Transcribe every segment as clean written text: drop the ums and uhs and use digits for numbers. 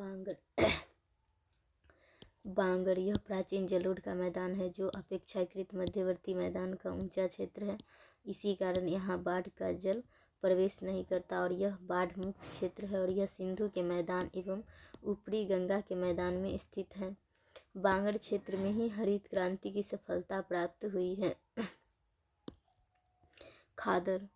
बांगड़ बांगड़ यह प्राचीन जलोढ़ का मैदान है जो अपेक्षाकृत मध्यवर्ती मैदान का ऊंचा क्षेत्र है। इसी कारण यहाँ बाढ़ का जल प्रवेश नहीं करता और यह बाढ़ मुक्त क्षेत्र है और यह सिंधु के मैदान एवं ऊपरी गंगा के मैदान में स्थित है। बांगड़ क्षेत्र में ही हरित क्रांति की सफलता प्राप्त हुई है। खादर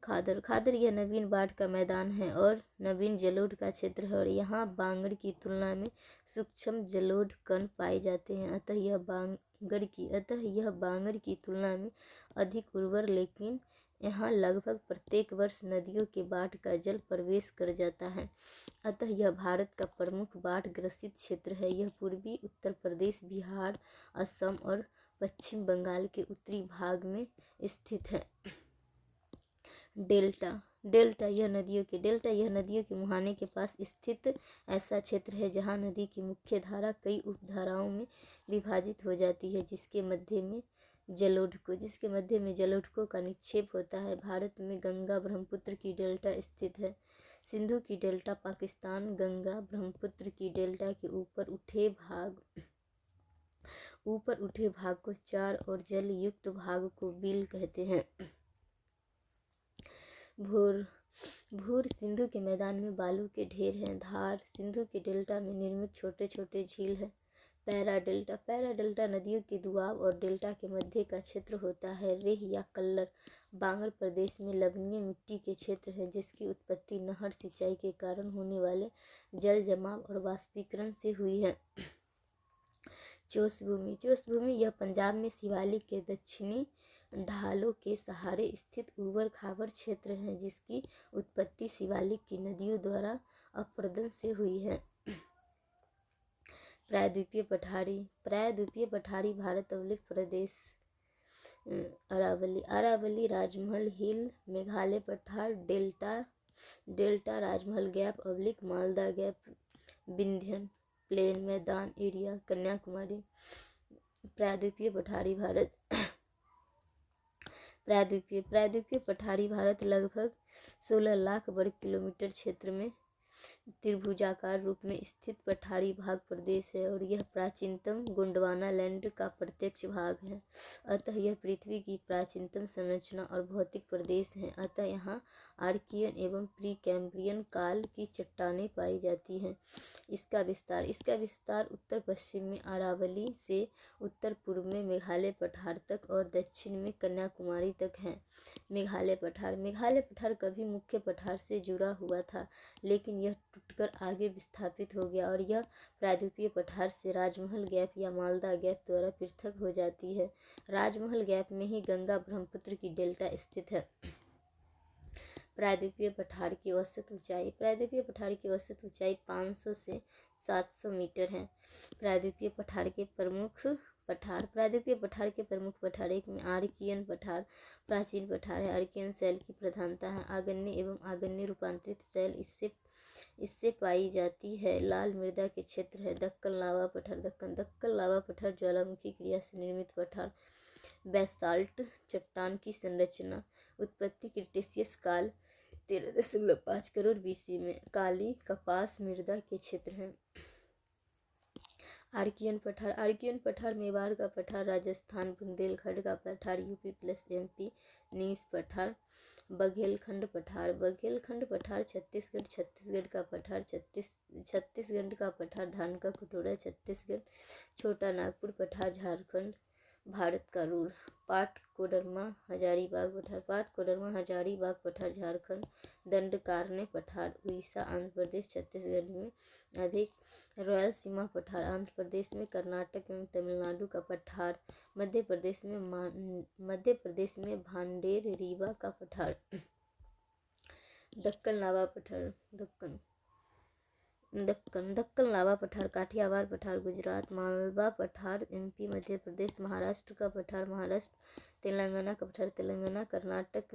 खादर खादर यह नवीन बाढ़ का मैदान है और नवीन जलोढ़ का क्षेत्र है और यहाँ बांगड़ की तुलना में सूक्ष्म जलोढ़ कण पाए जाते हैं। अतः यह बांगड़ की तुलना में अधिक उर्वर, लेकिन यहाँ लगभग प्रत्येक वर्ष नदियों के बाढ़ का जल प्रवेश कर जाता है। अतः यह भारत का प्रमुख बाढ़ ग्रसित क्षेत्र है। यह पूर्वी उत्तर प्रदेश, बिहार, असम और पश्चिम बंगाल के उत्तरी भाग में स्थित है। डेल्टा यह नदियों के मुहाने के पास स्थित ऐसा क्षेत्र है जहाँ नदी की मुख्य धारा कई उपधाराओं में विभाजित हो जाती है, जिसके मध्य में जलोढ़कों का निक्षेप होता है। भारत में गंगा ब्रह्मपुत्र की डेल्टा स्थित है। सिंधु की डेल्टा पाकिस्तान गंगा ब्रह्मपुत्र की डेल्टा के ऊपर उठे भाग को चार और जल युक्त भाग को बिल कहते हैं। भूर सिंधु के मैदान में बालू के ढेर हैं। धार सिंधु के डेल्टा में निर्मित छोटे छोटे झील हैं। पैरा डेल्टा नदियों के दुआब और डेल्टा के मध्य का क्षेत्र होता है। रेह या कल्लर बांगड़ प्रदेश में लवणीय मिट्टी के क्षेत्र है, जिसकी उत्पत्ति नहर सिंचाई के कारण होने वाले जल जमाव और वाष्पीकरण से हुई है। चोस भूमि यह पंजाब में शिवालिक के दक्षिणी ढालों के सहारे स्थित ऊबड़ खाबड़ क्षेत्र है, जिसकी उत्पत्ति शिवालिक की नदियों द्वारा अपरदन से हुई है। प्रायद्वीपीय पठारी भारत अवलिक प्रदेश अरावली राजमहल हिल मेघालय पठार डेल्टा राजमहल गैप अवलिक मालदा गैप विंध्यन प्लेन मैदान एरिया कन्याकुमारी। प्रायद्वीपीय पठारी भारत लगभग 16 लाख वर्ग किलोमीटर क्षेत्र में त्रिभुजाकार रूप में स्थित पठारी भाग प्रदेश है और यह प्राचीनतम गोंडवाना लैंड का प्रत्यक्ष भाग है। अतः यह पृथ्वी की प्राचीनतम संरचना और भौतिक प्रदेश है। अतः यहाँ आर्कियन एवं प्री कैम्ब्रियन काल की चट्टानें पाई जाती हैं। इसका विस्तार उत्तर पश्चिम में अरावली से उत्तर पूर्व में मेघालय पठार तक और दक्षिण में कन्याकुमारी तक है। मेघालय पठार कभी मुख्य पठार से जुड़ा हुआ था, लेकिन यह टूटकर आगे विस्थापित हो गया और यह प्रायद्वीपीय पठार से राजमहल गैप या मालदा गैप द्वारा पृथक हो जाती है। राजमहल गैप में ही गंगा ब्रह्मपुत्र की डेल्टा स्थित है। प्रायद्वीपीय पठार की औसत ऊंचाई 500 से 700 मीटर है। प्रायद्वीपीय पठार के प्रमुख पठार एक में आर्कियन पठार प्राचीन पठार है। आर्कियन शैल की प्रधानता है। आग्नेय एवं आग्नेय रूपांतरित शैल इससे पाई जाती है। लाल मृदा के क्षेत्र है। दक्कन लावा पठार ज्वालामुखी क्रिया से निर्मित पठार। बेसाल्ट चट्टान की संरचना उत्पत्ति क्रिटेशियस काल 13.5 करोड़ BC में। काली कपास मृदा के क्षेत्र है। आर्कियन पठार मेवाड़ का पठार, राजस्थान बुंदेलखंड का पठार, UP+MP नीस पठार। बघेलखंड पठार छत्तीसगढ़ का पठार, छत्तीसगढ़ का पठार। धान का कटोरा छत्तीसगढ़। छोटा नागपुर पठार झारखंड भारत का रूल। पाट कोडरमा हजारीबाग पठार झारखंड। दंडकारण्य पठार उड़ीसा आंध्र प्रदेश छत्तीसगढ़ में अधिक। रायलसीमा पठार आंध्र प्रदेश में, कर्नाटक एवं तमिलनाडु का पठार। मध्य प्रदेश में भांडेर रीवा का पठार। दक्कन लावा पठार काठियावाड़ पठार गुजरात। मालवा पठार MP मध्य प्रदेश। महाराष्ट्र का पठार महाराष्ट्र। तेलंगाना का पठार तेलंगाना। कर्नाटक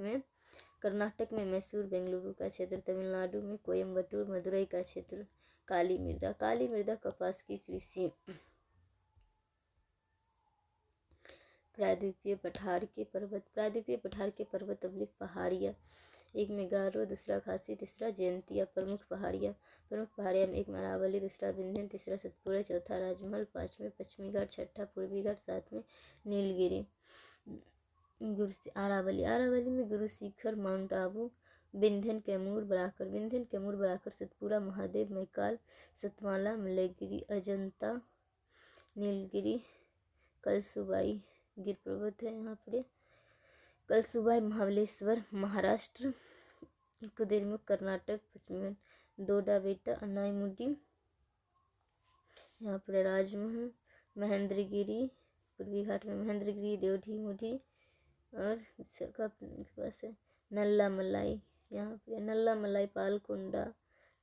में मैसूर बेंगलुरु का क्षेत्र। तमिलनाडु में कोयम्बटूर मदुरई का क्षेत्र। काली मृदा कपास की कृषि। प्रायद्वीपीय पठार के पर्वत अवलिक पहाड़ियाँ एक में गारो, दूसरा खासी, तीसरा जयंतिया। प्रमुख पहाड़ियाँ में एक अरावली, दूसरा विंध्य, तीसरा सतपुड़ा, चौथा राजमहल, पाँचवें पश्चिमी घाट, छठा पूर्वी घाट, सातवें नीलगिरी। अरावली में गुरु शिखर, माउंट आबू, विंध्यन, कैमूर, बराकर, सतपुड़ा, महादेव, मैकाल, सतमाला, मलयगिरी, अजंता, नीलगिरी, कलसुबाई गिर पर्वत है यहाँ पर, कलसुबाई, महाबलेश्वर महाराष्ट्र, कुद्रेमुख कर्नाटक, पश्चिम दोडा बेटा, अनाईमुडी यहाँ पर, राजमहल, महेंद्रगिरी, पूर्वी घाट में महेंद्रगिरी, देवठी मुठी, और के पास है नल्ला मलाई, यहाँ पे नल्ला मलाई, पालकोंडा,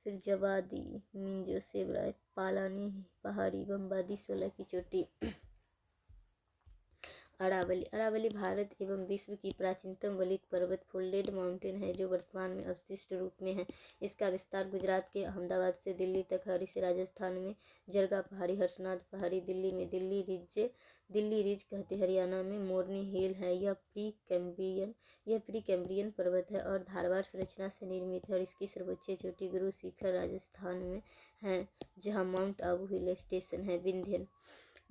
फिर जवादी, मिंजो, सेबराय, पालानी पहाड़ी, बम्बादी, 16 की चोटी। अरावली भारत एवं विश्व की प्राचीनतम वलित पर्वत फोल्डेड माउंटेन है जो वर्तमान में अवशिष्ट रूप में है। इसका विस्तार गुजरात के अहमदाबाद से दिल्ली तक, हरी से राजस्थान में जरगा पहाड़ी, हर्षनाथ पहाड़ी, दिल्ली में दिल्ली रिज कहते, हरियाणा में मोरनी हिल है। यह प्री कैम्ब्रियन पर्वत है और धारवाड़ संरचना से निर्मित है और इसकी सर्वोच्च चोटी गुरु शिखर राजस्थान में है, जहाँ माउंट आबू हिल स्टेशन है।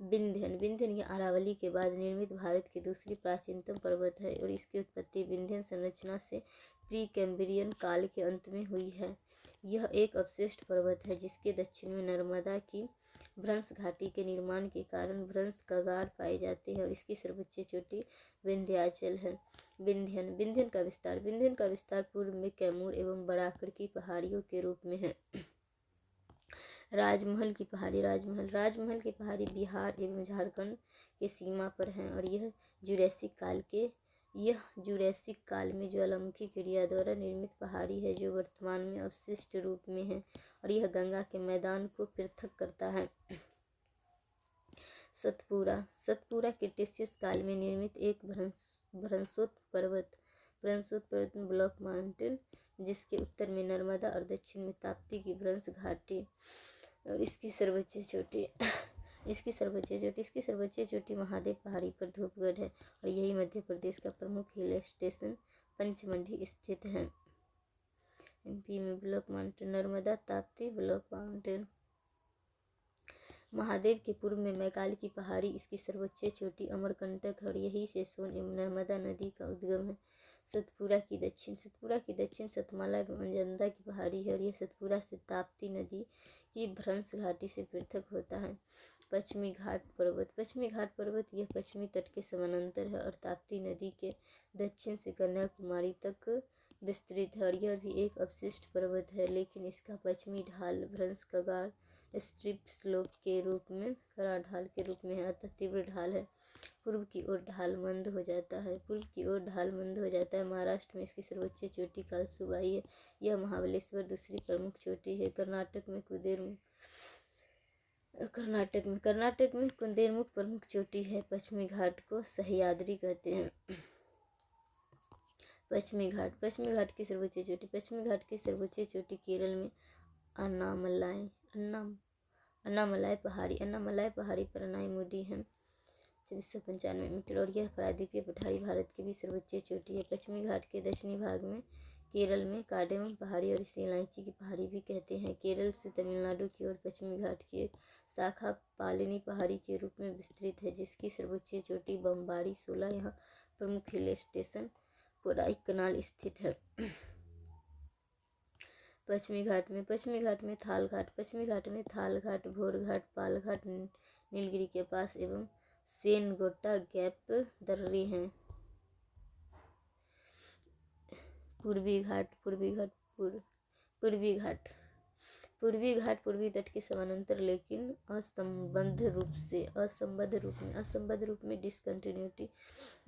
विंध्यन यह अरावली के बाद निर्मित भारत की दूसरी प्राचीनतम पर्वत है और इसकी उत्पत्ति विंध्यन संरचना से प्री कैम्ब्रियन काल के अंत में हुई है। यह एक अवशिष्ट पर्वत है जिसके दक्षिण में नर्मदा की भ्रंश घाटी के निर्माण के कारण भ्रंश कगार पाए जाते हैं और इसकी सर्वोच्च चोटी विंध्याचल है। विंध्यन का विस्तार पूर्व में कैमूर एवं बराकर की पहाड़ियों के रूप में है। राजमहल की पहाड़ी बिहार एवं झारखंड के सीमा पर हैं और यह जुरैसिक काल में ज्वालामुखी क्रिया द्वारा निर्मित पहाड़ी है जो वर्तमान में अवशिष्ट रूप में है और यह गंगा के मैदान को पृथक करता है। सतपुड़ा क्रिटेशियस काल में निर्मित एक भ्रंशोत्पर्वत ब्लॉक माउंटेन जिसके उत्तर में नर्मदा और दक्षिण में ताप्ती की भ्रंश घाटी और इसकी सर्वोच्च चोटी महादेव पहाड़ी पर धूपगढ़ है और यही मध्य प्रदेश का प्रमुख हिल स्टेशन पंचमढ़ी स्थित है। एमपी में block mountain Narmada Tapti block mountain. Mahadev के पूर्व में मैकाल की पहाड़ी, इसकी सर्वोच्च चोटी अमरकंटक और यही से सोन एवं नर्मदा नदी का उद्गम है। सतपुड़ा की दक्षिण सतमाला एवं अजंता की पहाड़ी है और यह सतपुड़ा से ताप्ती नदी की भ्रंश घाटी से पृथक होता है। पश्चिमी घाट पर्वत यह पश्चिमी तट के समानांतर है और ताप्ती नदी के दक्षिण से कन्याकुमारी तक विस्तृत है और यह भी एक अवशिष्ट पर्वत है, लेकिन इसका पश्चिमी ढाल भ्रंश कगार स्ट्रिप स्लोप के रूप में खड़ा ढाल के रूप में है, अतः तीव्र ढाल है। पूर्व की ओर ढाल मंद हो जाता है। महाराष्ट्र में इसकी सर्वोच्च चोटी कलसुबाई है। यह महाबलेश्वर दूसरी प्रमुख चोटी है। कर्नाटक में कुंदेरुमुख प्रमुख चोटी है। पश्चिमी घाट को सह्याद्री कहते हैं। पश्चिमी घाट की सर्वोच्च चोटी केरल में अन्नामलाई पहाड़ी पर अनाईमुडी है 2495 मीटर और यह प्रायद्वीपीय पठारी भारत की भी सर्वोच्च चोटी है। पश्चिमी घाट के दक्षिणी भाग में केरल में कार्डेमम पहाड़ी और इसे इलायची की पहाड़ी भी कहते हैं। केरल से तमिलनाडु की ओर पश्चिमी घाट की एक शाखा पालिनी पहाड़ी के रूप में विस्तृत है जिसकी सर्वोच्च चोटी बमबाड़ी 16 यहाँ प्रमुख हिल स्टेशन कोडाईकनाल स्थित है। पश्चिमी घाट में थाल घाट, भोर घाट, पाल घाट, नीलगिरी के पास एवं सेनगोट्टा गैप दर्रे हैं। पूर्वी घाट पूर्वी तट के समानांतर लेकिन असंबद्ध रूप में डिस्कंटिन्यूटी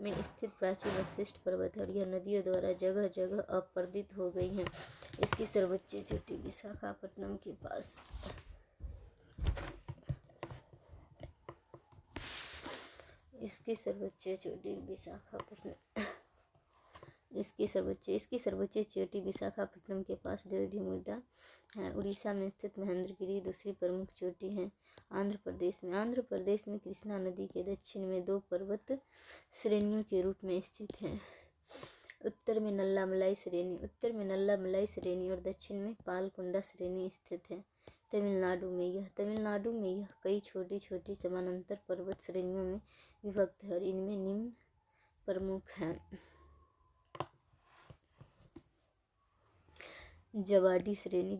में स्थित प्राचीन अवशिष्ट पर्वत है और यह नदियों द्वारा जगह जगह अपरदित हो गई हैं। इसकी सर्वोच्च चोटी विशाखापट्टनम के पास इसकी सर्वोच्च चोटी विशाखापट्टनम के पास देवढीमुड्डा है। उड़ीसा में स्थित महेंद्रगिरी दूसरी प्रमुख चोटी है। आंध्र प्रदेश में कृष्णा नदी के दक्षिण में 2 पर्वत श्रेणियों के रूप में स्थित है। उत्तर में नल्ला मलाई श्रेणी और दक्षिण में पालकुंडा श्रेणी स्थित है। तमिलनाडु में यह कई छोटी छोटी समानांतर पर्वत श्रेणियों में विभक्त है और इनमें निम्न प्रमुख हैं। जवाडी श्रेणी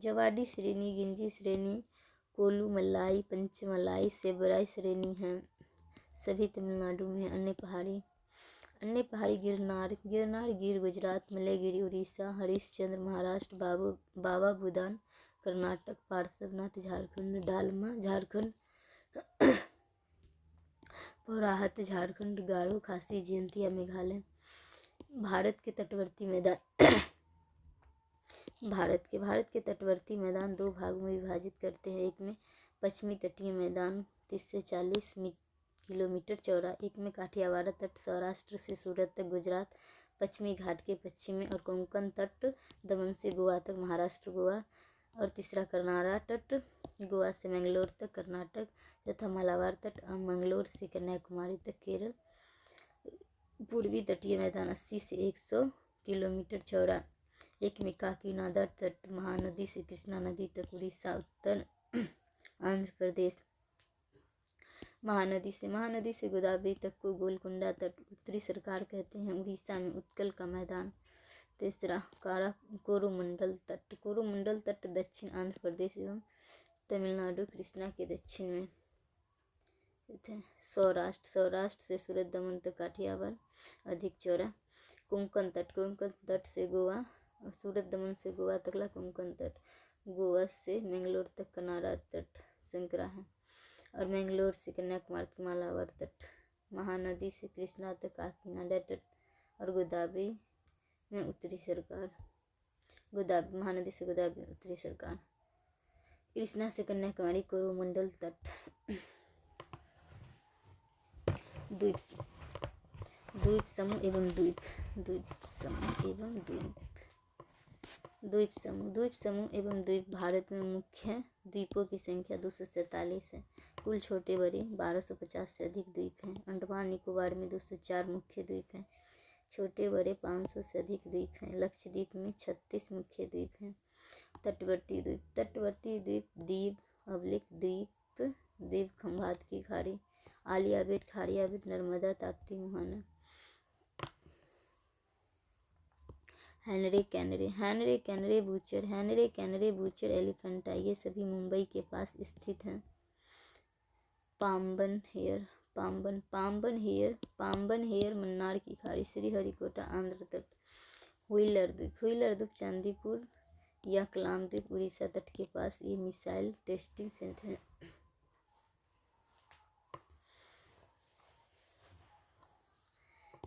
गिंजी श्रेणी कोलुमलाई पंचमलाई सेबराई श्रेणी हैं, सभी तमिलनाडु में। अन्य पहाड़ी गिरनार गिर गुजरात, मलयगिरी उड़ीसा, हरिश्चंद्र महाराष्ट्र, बाबा बुदान कर्नाटक, पार्श्वनाथ झारखंड, डालमा झारखंड, पौराहत झारखंड, गारो खासी जयंतिया मेघालय। भारत के तटवर्ती मैदान दो भागों में विभाजित करते हैं। एक में पश्चिमी तटीय मैदान 30 से 40 किलोमीटर चौड़ा, एक में काठियावाड़ तट सौराष्ट्र से सूरत तक गुजरात, पश्चिमी घाट के पश्चिम में, और कोंकण तट दमन से गोवा तक महाराष्ट्र गोवा, और तीसरा कर्नारा तट गोवा से मैंगलोर तक कर्नाटक, तथा मालाबार तट मंगलोर से कन्याकुमारी तक केरल। पूर्वी तटीय मैदान 80 से 100 किलोमीटर चौड़ा, एक में काकीनाडा तट महानदी से कृष्णा नदी तक उड़ीसा, उत्तर आंध्र प्रदेश महानदी से गोदावरी तक को गोलकुंडा तट उत्तरी सरकार कहते हैं, उड़ीसा में उत्कल का मैदान। तीसरा कोरोमंडल तट दक्षिण आंध्र प्रदेश एवं तमिलनाडु कृष्णा के दक्षिण में। सौराष्ट्र से सूरत दमन तक काठियावाड़ अधिक चौड़ा। कोंकण तट से गोवा और सूरत दमन से गोवा तकला कोंकण तट, गोवा से मैंगलोर तक कनारा तट संकरा है, और मैंगलोर से कन्याकुमारी तक मालाबार तट, महानदी से कृष्णा तक काकीनाडा तट, और गोदावरी में उत्तरी सरकार, महानदी से गोदावरी उत्तरी सरकार, कृष्णा से कन्याकुमारी कोरोमंडल तट। द्वीप समूह एवं द्वीप भारत में मुख्य द्वीपों की संख्या 247 है। कुल छोटे बड़े 1250 से अधिक द्वीप हैं। अंडमान निकोबार में 204 मुख्य द्वीप हैं। छोटे बड़े 500 से अधिक द्वीप हैं। लक्षद्वीप में 36 मुख्य द्वीप हैं। तटवर्ती द्वीप दीव, अवलिक द्वीप, खंभात की खाड़ी, आलिया बेट, खाड़िया बेट, नर्मदा, ताप्ती, मुहाना। हैनरे कैनरे बूचर, एलिफेंटा, ये सभी मुंबई के पास स्थित हैं। पाम्बन हेयर, मन्नार की खाड़ी, श्रीहरिकोटा, आंध्र तट। व्हीलर द्वीप चांदीपुर या कलाम द्वीप, उड़ीसा तट के पास, ये मिसाइल टेस्टिंग सेंटर है।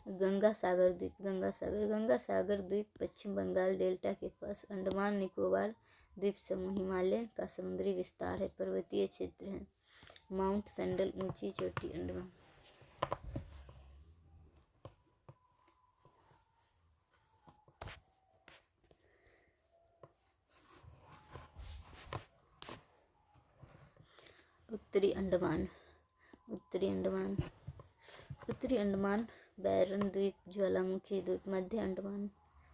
गंगा सागर द्वीप पश्चिम बंगाल डेल्टा के पास, अंडमान निकोबार द्वीप समूह, हिमालय का समुद्री विस्तार है, पर्वतीय क्षेत्र है। माउंट सैंडल, ऊंची चोटी, अंडमान। उत्तरी अंडमान बैरन द्वीप, ज्वालामुखी द्वीप,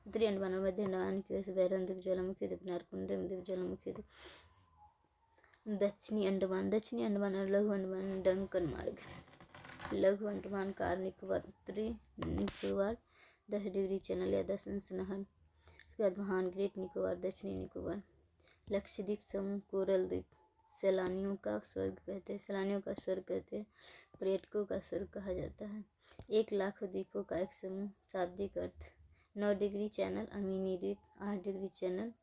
उत्तरी अंडमान और मध्य अंडमान की वजह से बैरन द्वीप, ज्वालामुखी द्वीप, नारकुंडम द्वीप, ज्वालामुखी द्वीप। दक्षिणी अंडमान और लघु अंडमान डंकन मार्ग, लघु अंडमान कार निकोबार, उत्तरी निकोबार 10 डिग्री चैनल या 10 अंश नहर। उसके बाद महान ग्रेट निकोबार, दक्षिणी निकोबार। लक्षद्वीप समूह, कोरल द्वीप, सैलानियों का स्वर्ग कहते हैं, पर्यटकों का स्वर्ग कहा जाता है। 1 लाख द्वीपों का एक समूह, शाब्दिक अर्थ। 9 डिग्री चैनल, अमीनी द्वीप, 8 डिग्री चैनल,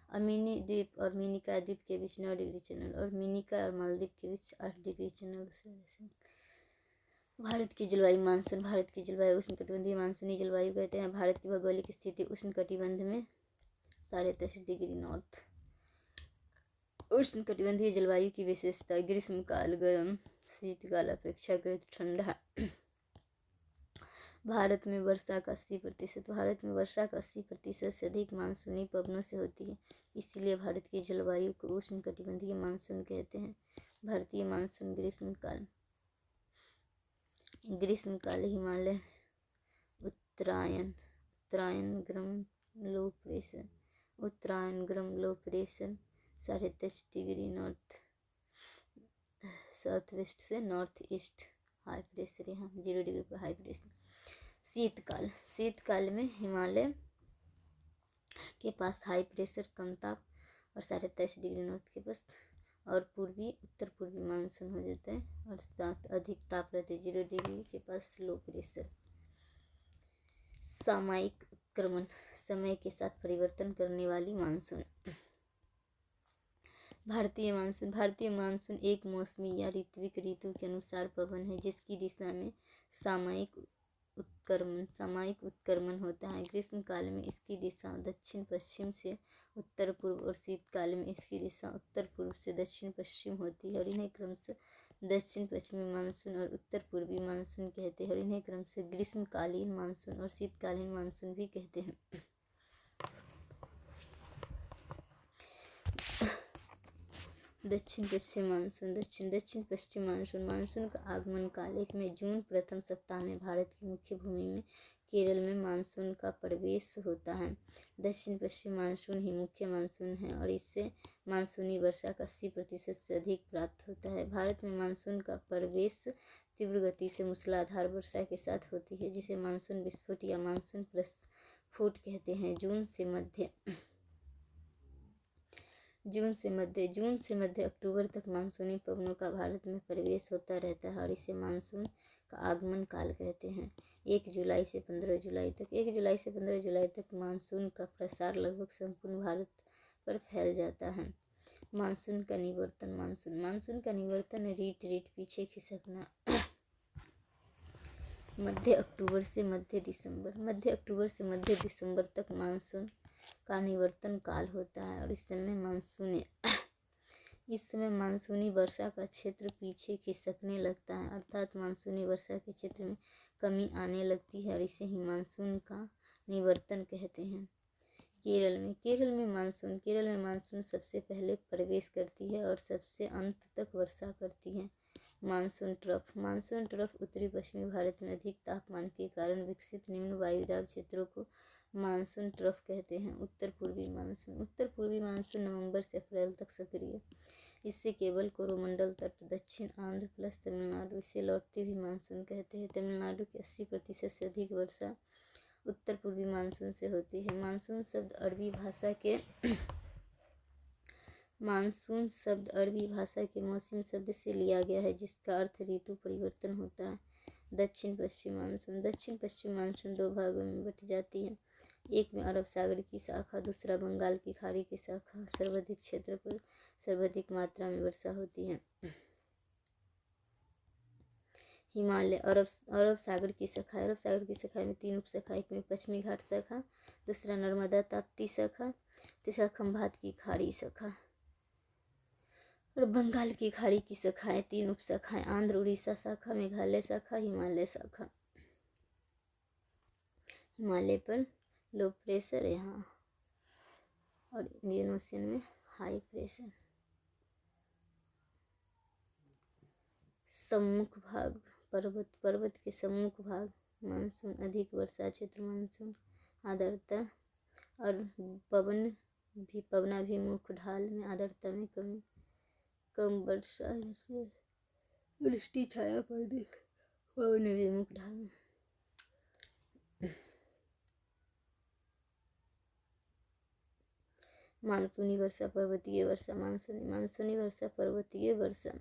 अमीनी द्वीप और मिनिकॉय द्वीप के बीच 9 डिग्री चैनल, और मिनिकॉय और मालदीव के बीच 8 डिग्री चैनल। भारत की जलवायु उष्णकटिबंधीय मानसूनी जलवायु कहते हैं। भारत की भौगोलिक स्थिति उष्णकटिबंध में 23.5 डिग्री नॉर्थ। उष्णकटिबंधीय जलवायु की विशेषता, ग्रीष्मकाल गर्म, शीतकाल अपेक्षाकृत ठंडा। भारत में वर्षा का 80% से अधिक मानसूनी पवनों से होती है। इसीलिए भारत की जलवायु को उष्णकटिबंधीय मानसून कहते हैं। भारतीय मानसून ग्रीष्मकाल हिमालय उत्तरायण उत्तरायणग्रम low pressure 10.5 degree north south west से नॉर्थ ईस्ट हाई प्रेशर, यहाँ 0 डिग्री पर हाई प्रेशर। शीतकाल में हिमालय के पास हाई प्रेशर कम ताप और 23.5 डिग्री नॉर्थ के पास और उत्तर पूर्वी मानसून हो जाता है और साथ अधिक ताप रहते हैं 0 डिग्री के पास लो प्रेशर। सामयिक उत्क्रमण, समय के साथ परिवर्तन करने वाली मानसून। भारतीय मानसून एक मौसमी या ऋत्विक ऋतु के अनुसार पवन है जिसकी दिशा में सामयिक उत्क्रमण होता है। ग्रीष्म काल में इसकी दिशा दक्षिण पश्चिम से उत्तर पूर्व और शीतकाल में इसकी दिशा उत्तर पूर्व से दक्षिण पश्चिम होती है और इन्हें क्रमशः दक्षिण पश्चिमी मानसून और उत्तर पूर्वी मानसून कहते हैं और इन्हें क्रमशः ग्रीष्मकालीन मानसून और शीतकालीन मानसून भी कहते हैं। दक्षिण पश्चिम मानसून का आगमन काल 1 मई जून प्रथम सप्ताह में भारत की मुख्य भूमि में केरल में मानसून का प्रवेश होता है। दक्षिण पश्चिम मानसून ही मुख्य मानसून है और इससे मानसूनी वर्षा का 80% से अधिक प्राप्त होता है। भारत में मानसून का प्रवेश तीव्र गति से मूसलाधार वर्षा के साथ होती है जिसे मानसून विस्फोट या मानसून प्रस्फोट कहते हैं। जून से मध्य अक्टूबर तक मानसूनी पवनों का भारत में प्रवेश होता रहता है और इसे मानसून का आगमन काल कहते हैं। 1 जुलाई से 15 जुलाई तक मानसून का प्रसार लगभग संपूर्ण भारत पर फैल जाता है। मानसून का निवर्तन रीट पीछे खिसकना। मध्य अक्टूबर से मध्य दिसंबर तक मानसून का निवर्तन काल होता है और इस समय मानसूनी वर्षा का क्षेत्र पीछे खिसकने लगता है अर्थात मानसूनी वर्षा के क्षेत्र में कमी आने लगती है और इसे ही मानसून का निवर्तन कहते हैं। केरल में मानसून सबसे पहले प्रवेश करती है और सबसे अंत तक वर्षा करती है। मानसून ट्रफ उत्तरी पश्चिमी भारत में अधिक तापमान के कारण विकसित निम्न वायुदाब क्षेत्रों को मानसून ट्रफ कहते हैं। उत्तर पूर्वी मानसून नवंबर से अप्रैल तक सक्रिय, इससे केवल कोरोमंडल तट, दक्षिण आंध्र प्लस तमिलनाडु, इसे लौटते हुए मानसून कहते हैं। तमिलनाडु की 80% से अधिक वर्षा उत्तर पूर्वी मानसून से होती है। मानसून शब्द अरबी भाषा के मौसम शब्द से लिया गया है जिसका अर्थ ऋतु परिवर्तन होता है। दक्षिण पश्चिम मानसून 2 भागों में बट जाती है। एक में अरब सागर की शाखा, दूसरा बंगाल की खाड़ी की शाखा। सर्वाधिक क्षेत्र पर सर्वाधिक मात्रा में वर्षा होती है। हिमालय अरब सागर की शाखा में 3 उपशाखा, एक में पश्चिमी घाट शाखा, दूसरा नर्मदा ताप्ती शाखा, तीसरा खंभात की खाड़ी शाखा और बंगाल की खाड़ी की शाखाएं। 3 उपशाखाएं आंध्र उड़ीसा शाखा, मेघालय शाखा, हिमालय शाखा। हिमालय पर लो प्रेशर यहाँ और इंडियन ओशन में हाई प्रेशर। सम्मुख भाग पर्वत के सम्मुख भाग मानसून अधिक वर्षा क्षेत्र, मानसून आर्द्रता और पवनाभिमुख ढाल में आर्द्रता में कम वर्षा, वृष्टि छाया प्रदेश पवनाभिमुख ढाल में। मानसूनी वर्षा पर्वतीय वर्षा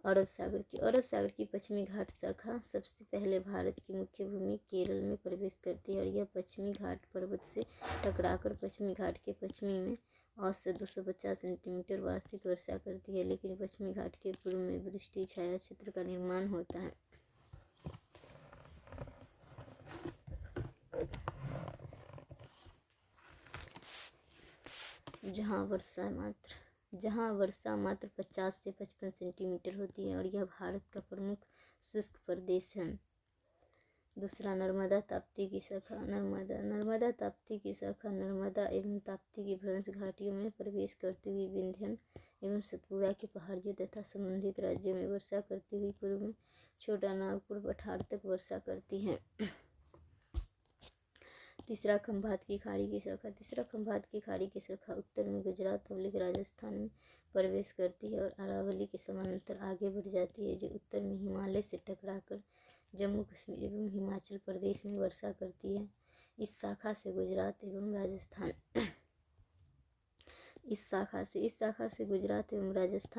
अरब सागर की पश्चिमी घाट शाखा सबसे पहले भारत की मुख्य भूमि केरल में प्रवेश करती है और यह पश्चिमी घाट पर्वत से टकराकर पश्चिमी घाट के पश्चिमी में औसत 250 सेंटीमीटर वार्षिक वर्षा करती है, लेकिन पश्चिमी घाट के पूर्व में वृष्टि छाया क्षेत्र का निर्माण होता है। जहाँ वर्षा मात्र 50 से 55 सेंटीमीटर होती है और यह भारत का प्रमुख शुष्क प्रदेश है। दूसरा नर्मदा ताप्ती की शाखा नर्मदा एवं ताप्ती की भ्रंश घाटियों में प्रवेश करती हुई विंध्य एवं सतपुड़ा के पहाड़ियों तथा संबंधित राज्यों में वर्षा करती हुई पूर्व में छोटा नागपुर पठार तक वर्षा करती है। तीसरा खंभात की खाड़ी की शाखा। तीसरा खंभात की खाड़ी की शाखा उत्तर में गुजरात और राजस्थान में प्रवेश करती है और अरावली के समानांतर आगे बढ़ जाती है, जो उत्तर में हिमालय से टकराकर जम्मू कश्मीर एवं हिमाचल प्रदेश में वर्षा करती है। इस शाखा से गुजरात एवं राजस्थान गुजरात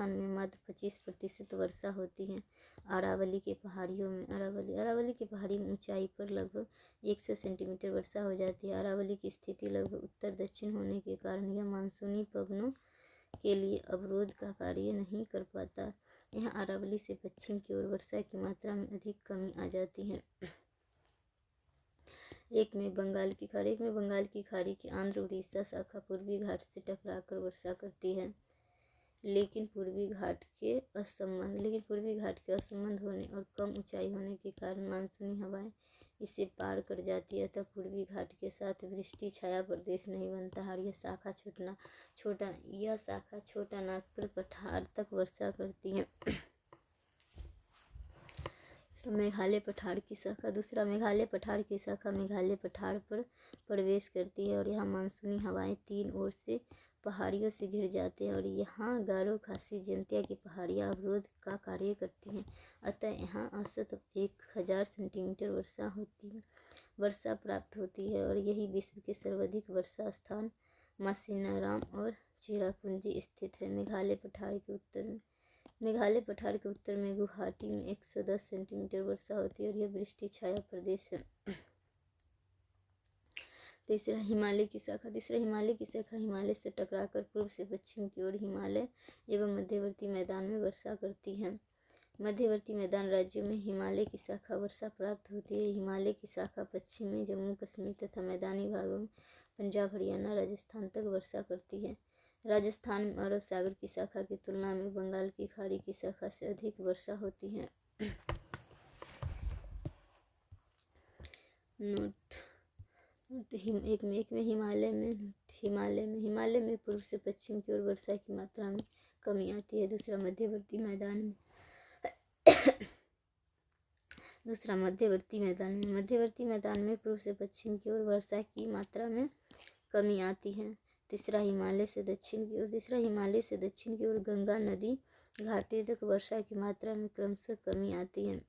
में मात्र 25% वर्षा होती है। अरावली के पहाड़ियों में अरावली की पहाड़ी ऊंचाई पर लगभग 100 सेंटीमीटर वर्षा हो जाती है। अरावली की स्थिति लगभग उत्तर दक्षिण होने के कारण यह मानसूनी पवनों के लिए अवरोध का कार्य नहीं कर पाता। यहाँ अरावली से पश्चिम की ओर वर्षा की मात्रा में अधिक कमी आ जाती है। एक में बंगाल की खाड़ी की आंध्र उड़ीसा शाखा पूर्वी घाट से टकराकर वर्षा करती है, लेकिन पूर्वी घाट के असंबद्ध होने और कम ऊंचाई होने के कारण मानसूनी हवाएं इसे पार कर जाती है, अतः पूर्वी घाट के साथ वृष्टि छाया प्रदेश नहीं बनता है। यह शाखा छोटा नागपुर पठार तक वर्षा करती है। मेघालय पठार की शाखा। मेघालय पठार की शाखा मेघालय पठार पर प्रवेश करती है और यहाँ मानसूनी हवाएं तीन ओर से पहाड़ियों से घिर जाते हैं और यहाँ गारो खासी जयंतिया की पहाड़ियाँ अवरोध का कार्य करती हैं, अतः यहाँ औसत 1000 सेंटीमीटर वर्षा प्राप्त होती है और यही विश्व के सर्वाधिक वर्षा स्थान मासिनाराम और चेरापूंजी स्थित है। मेघालय पठार के उत्तर में गुवाहाटी में 110 सेंटीमीटर वर्षा होती है और यह वृष्टि छाया प्रदेश है। तीसरा हिमालय की शाखा हिमालय से टकराकर पूर्व से पश्चिम की ओर हिमालय एवं मध्यवर्ती मैदान में वर्षा करती है। मध्यवर्ती मैदान राज्यों में हिमालय की शाखा वर्षा प्राप्त होती है। हिमालय की शाखा पश्चिम में जम्मू कश्मीर तथा मैदानी भागों में पंजाब हरियाणा राजस्थान तक वर्षा करती है। राजस्थान में अरब सागर की शाखा की तुलना में बंगाल की खाड़ी की शाखा से अधिक वर्षा होती है। हिमालय में पूर्व से पश्चिम की ओर वर्षा की मात्रा में कमी आती है। दूसरा मध्यवर्ती मैदान में पूर्व से पश्चिम की ओर वर्षा की मात्रा में कमी आती है। तीसरा हिमालय से दक्षिण की ओर गंगा नदी घाटी तक वर्षा की मात्रा में क्रमशः कमी आती है।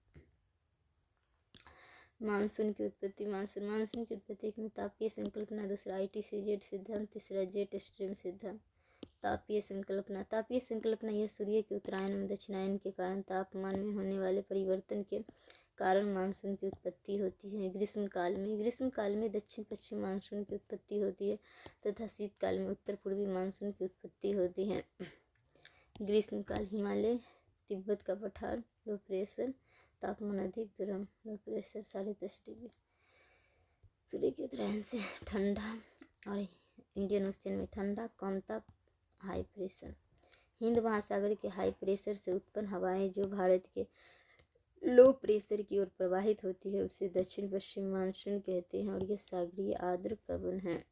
मानसून की उत्पत्ति एक में तापीय संकल्पना, दूसरा ITCZ सिद्धांत, तीसरा जेट स्ट्रीम सिद्धांत। तापीय संकल्पना यह सूर्य के उत्तरायण एवं दक्षिणायन के कारण तापमान में होने वाले परिवर्तन के कारण मानसून की उत्पत्ति होती है। ग्रीष्मकाल में दक्षिण पश्चिम मानसून की उत्पत्ति होती है तथा शीतकाल में उत्तर पूर्वी मानसून की उत्पत्ति होती है। ग्रीष्मकाल हिमालय तिब्बत का पठार, लो प्रेशर, तापमान अधिक गर्म, लो प्रेशर 10.5 डिग्री, सूर्य के उत्तरायण से ठंडा और इंडियन ओशन में ठंडा, कम ताप, हाई प्रेशर। हिंद महासागर के हाई प्रेशर से उत्पन्न हवाएं जो भारत के लो प्रेशर की ओर प्रवाहित होती है उसे दक्षिण पश्चिम मानसून कहते हैं और यह सागरीय आर्द्र पवन है।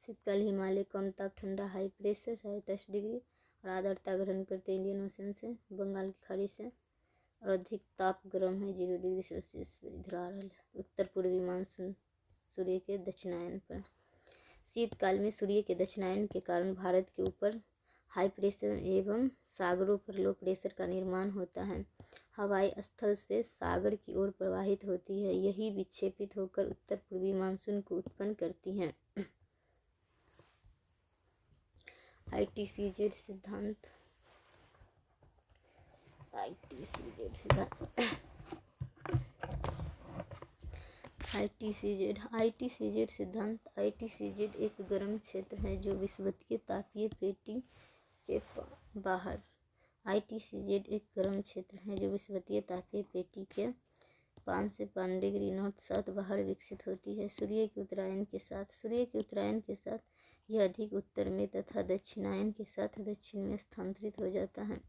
शीतकाल हिमालय कम ताप ठंडा, हाई प्रेशर 10.5 डिग्री और आर्द्रता ग्रहण करते इंडियन ओशन से, बंगाल की खाड़ी से, और अधिक ताप गर्म है 0 डिग्री सेल्सियस पर। इधर आ रहा है उत्तर पूर्वी मानसून सूर्य के दक्षिणायन पर। शीतकाल में सूर्य के दक्षिणायन के कारण भारत के ऊपर हाई प्रेशर एवं सागरों पर लो प्रेशर का निर्माण होता है। हवाएं स्थल से सागर की ओर प्रवाहित होती है, यही विक्षेपित होकर उत्तर पूर्वी मानसून को उत्पन्न करती हैं। ITCZ सिद्धांत। ITCZ सिद्धांत। ITCZ एक गर्म क्षेत्र है जो विषुवतीय तापीय पेटी के बाहर ITCZ एक गर्म क्षेत्र है जो विषुवतीय तापीय पेटी के 5 से 5 डिग्री नॉर्थ साउथ बाहर विकसित होती है। सूर्य के उत्तरायण के साथ यह अधिक उत्तर में तथा दक्षिणायन के साथ दक्षिण में स्थानांतरित हो जाता है।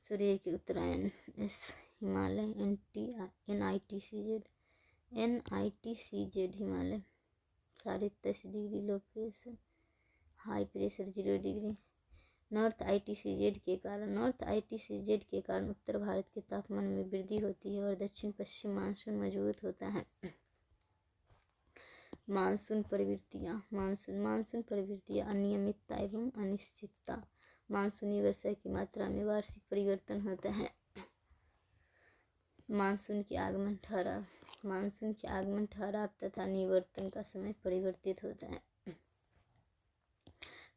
सूर्य के उत्तरायण Himalaya NITCZ Himalaya 10.5 degree low pressure, high pressure 0 degree, north ITCZ के कारण उत्तर भारत के तापमान में वृद्धि होती है और दक्षिण पश्चिम मानसून मजबूत होता है। मानसून प्रवृत्तियाँ अनियमितता एवं अनिश्चितता। मानसूनी वर्षा की मात्रा में वार्षिक परिवर्तन होता है। मानसून के आगमन ठहराव तथा निवर्तन का समय परिवर्तित होता है।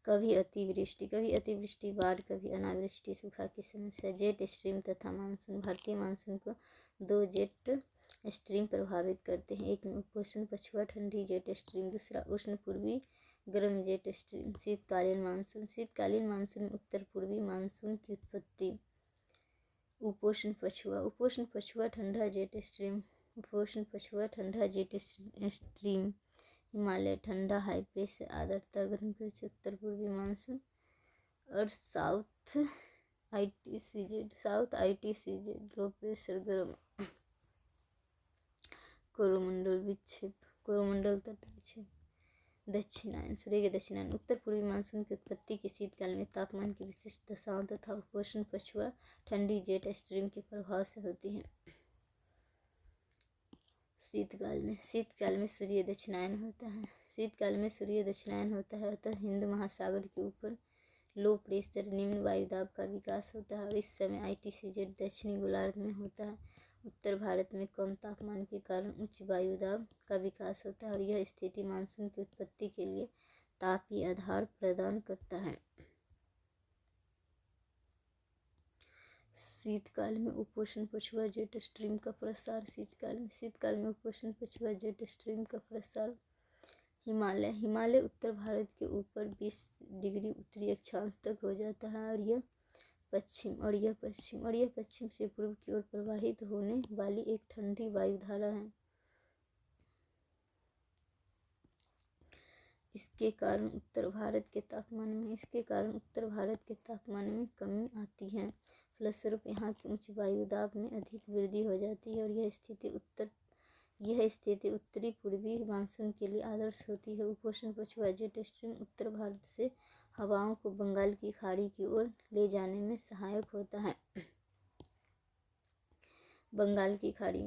कभी अतिवृष्टि, बाढ़, कभी अनावृष्टि, सूखा की समस्या। जेट स्ट्रीम तथा मानसून। भारतीय मानसून को 2 जेट स्ट्रीम प्रभावित करते हैं। एक में उपोष्ण पछुआ ठंडी जेट स्ट्रीम, दूसरा उष्ण पूर्वी गर्म जेट स्ट्रीम। शीतकालीन मानसून में उत्तर पूर्वी मानसून की उत्पत्ति। उपोष्ण पछुआ ठंडा जेट स्ट्रीम। हिमालय ठंडा हाई प्रेशर आर्द्रता गर्म प्रेशर उत्तर पूर्वी मानसून। और साउथ ITCZ लो प्रेशर गर्म कोरोमंडल तट विक्षेप। दक्षिणायन सूर्य के दक्षिणायन। उत्तर पूर्वी मानसून की उत्पत्ति के शीतकाल में तापमान की विशिष्ट दशाओं तथा उपोष्ण पछुआ ठंडी जेट स्ट्रीम के प्रभाव से होती है। शीतकाल में सूर्य दक्षिणायन होता है अतः हिंद महासागर के ऊपर लो प्रेशर निम्न वायुदाब का विकास होता है और इस समय ITCZ दक्षिणी गोलार्ध में होता है। उत्तर भारत में कम तापमान के कारण उच्च वायुदाब का विकास होता है और यह स्थिति मानसून की उत्पत्ति के लिए तापीय आधार प्रदान करता है। शीतकाल में उपोष्ण पछुआ जेट स्ट्रीम का प्रसार। शीतकाल में उपोष्ण पछुआ जेट स्ट्रीम का प्रसार। हिमालय उत्तर भारत के ऊपर 20 डिग्री उत्तरी अक्षांश तक हो जाता है और यह पश्चिम से पूर्व की ओर प्रवाहित होने वाली एक ठंडी वायुधारा है। इसके कारण उत्तर भारत के तापमान में कमी आती है। फलस्वरूप यहाँ की उच्च वायुदाब में अधिक वृद्धि हो जाती है और यह स्थिति उत्तरी पूर्वी मानसून के लिए आदर्श होती है। उपोष्ण पछुआ जेट स्ट्रीम उत्तर भारत से हवाओं को बंगाल की खाड़ी की ओर ले जाने में सहायक होता है। बंगाल की खाड़ी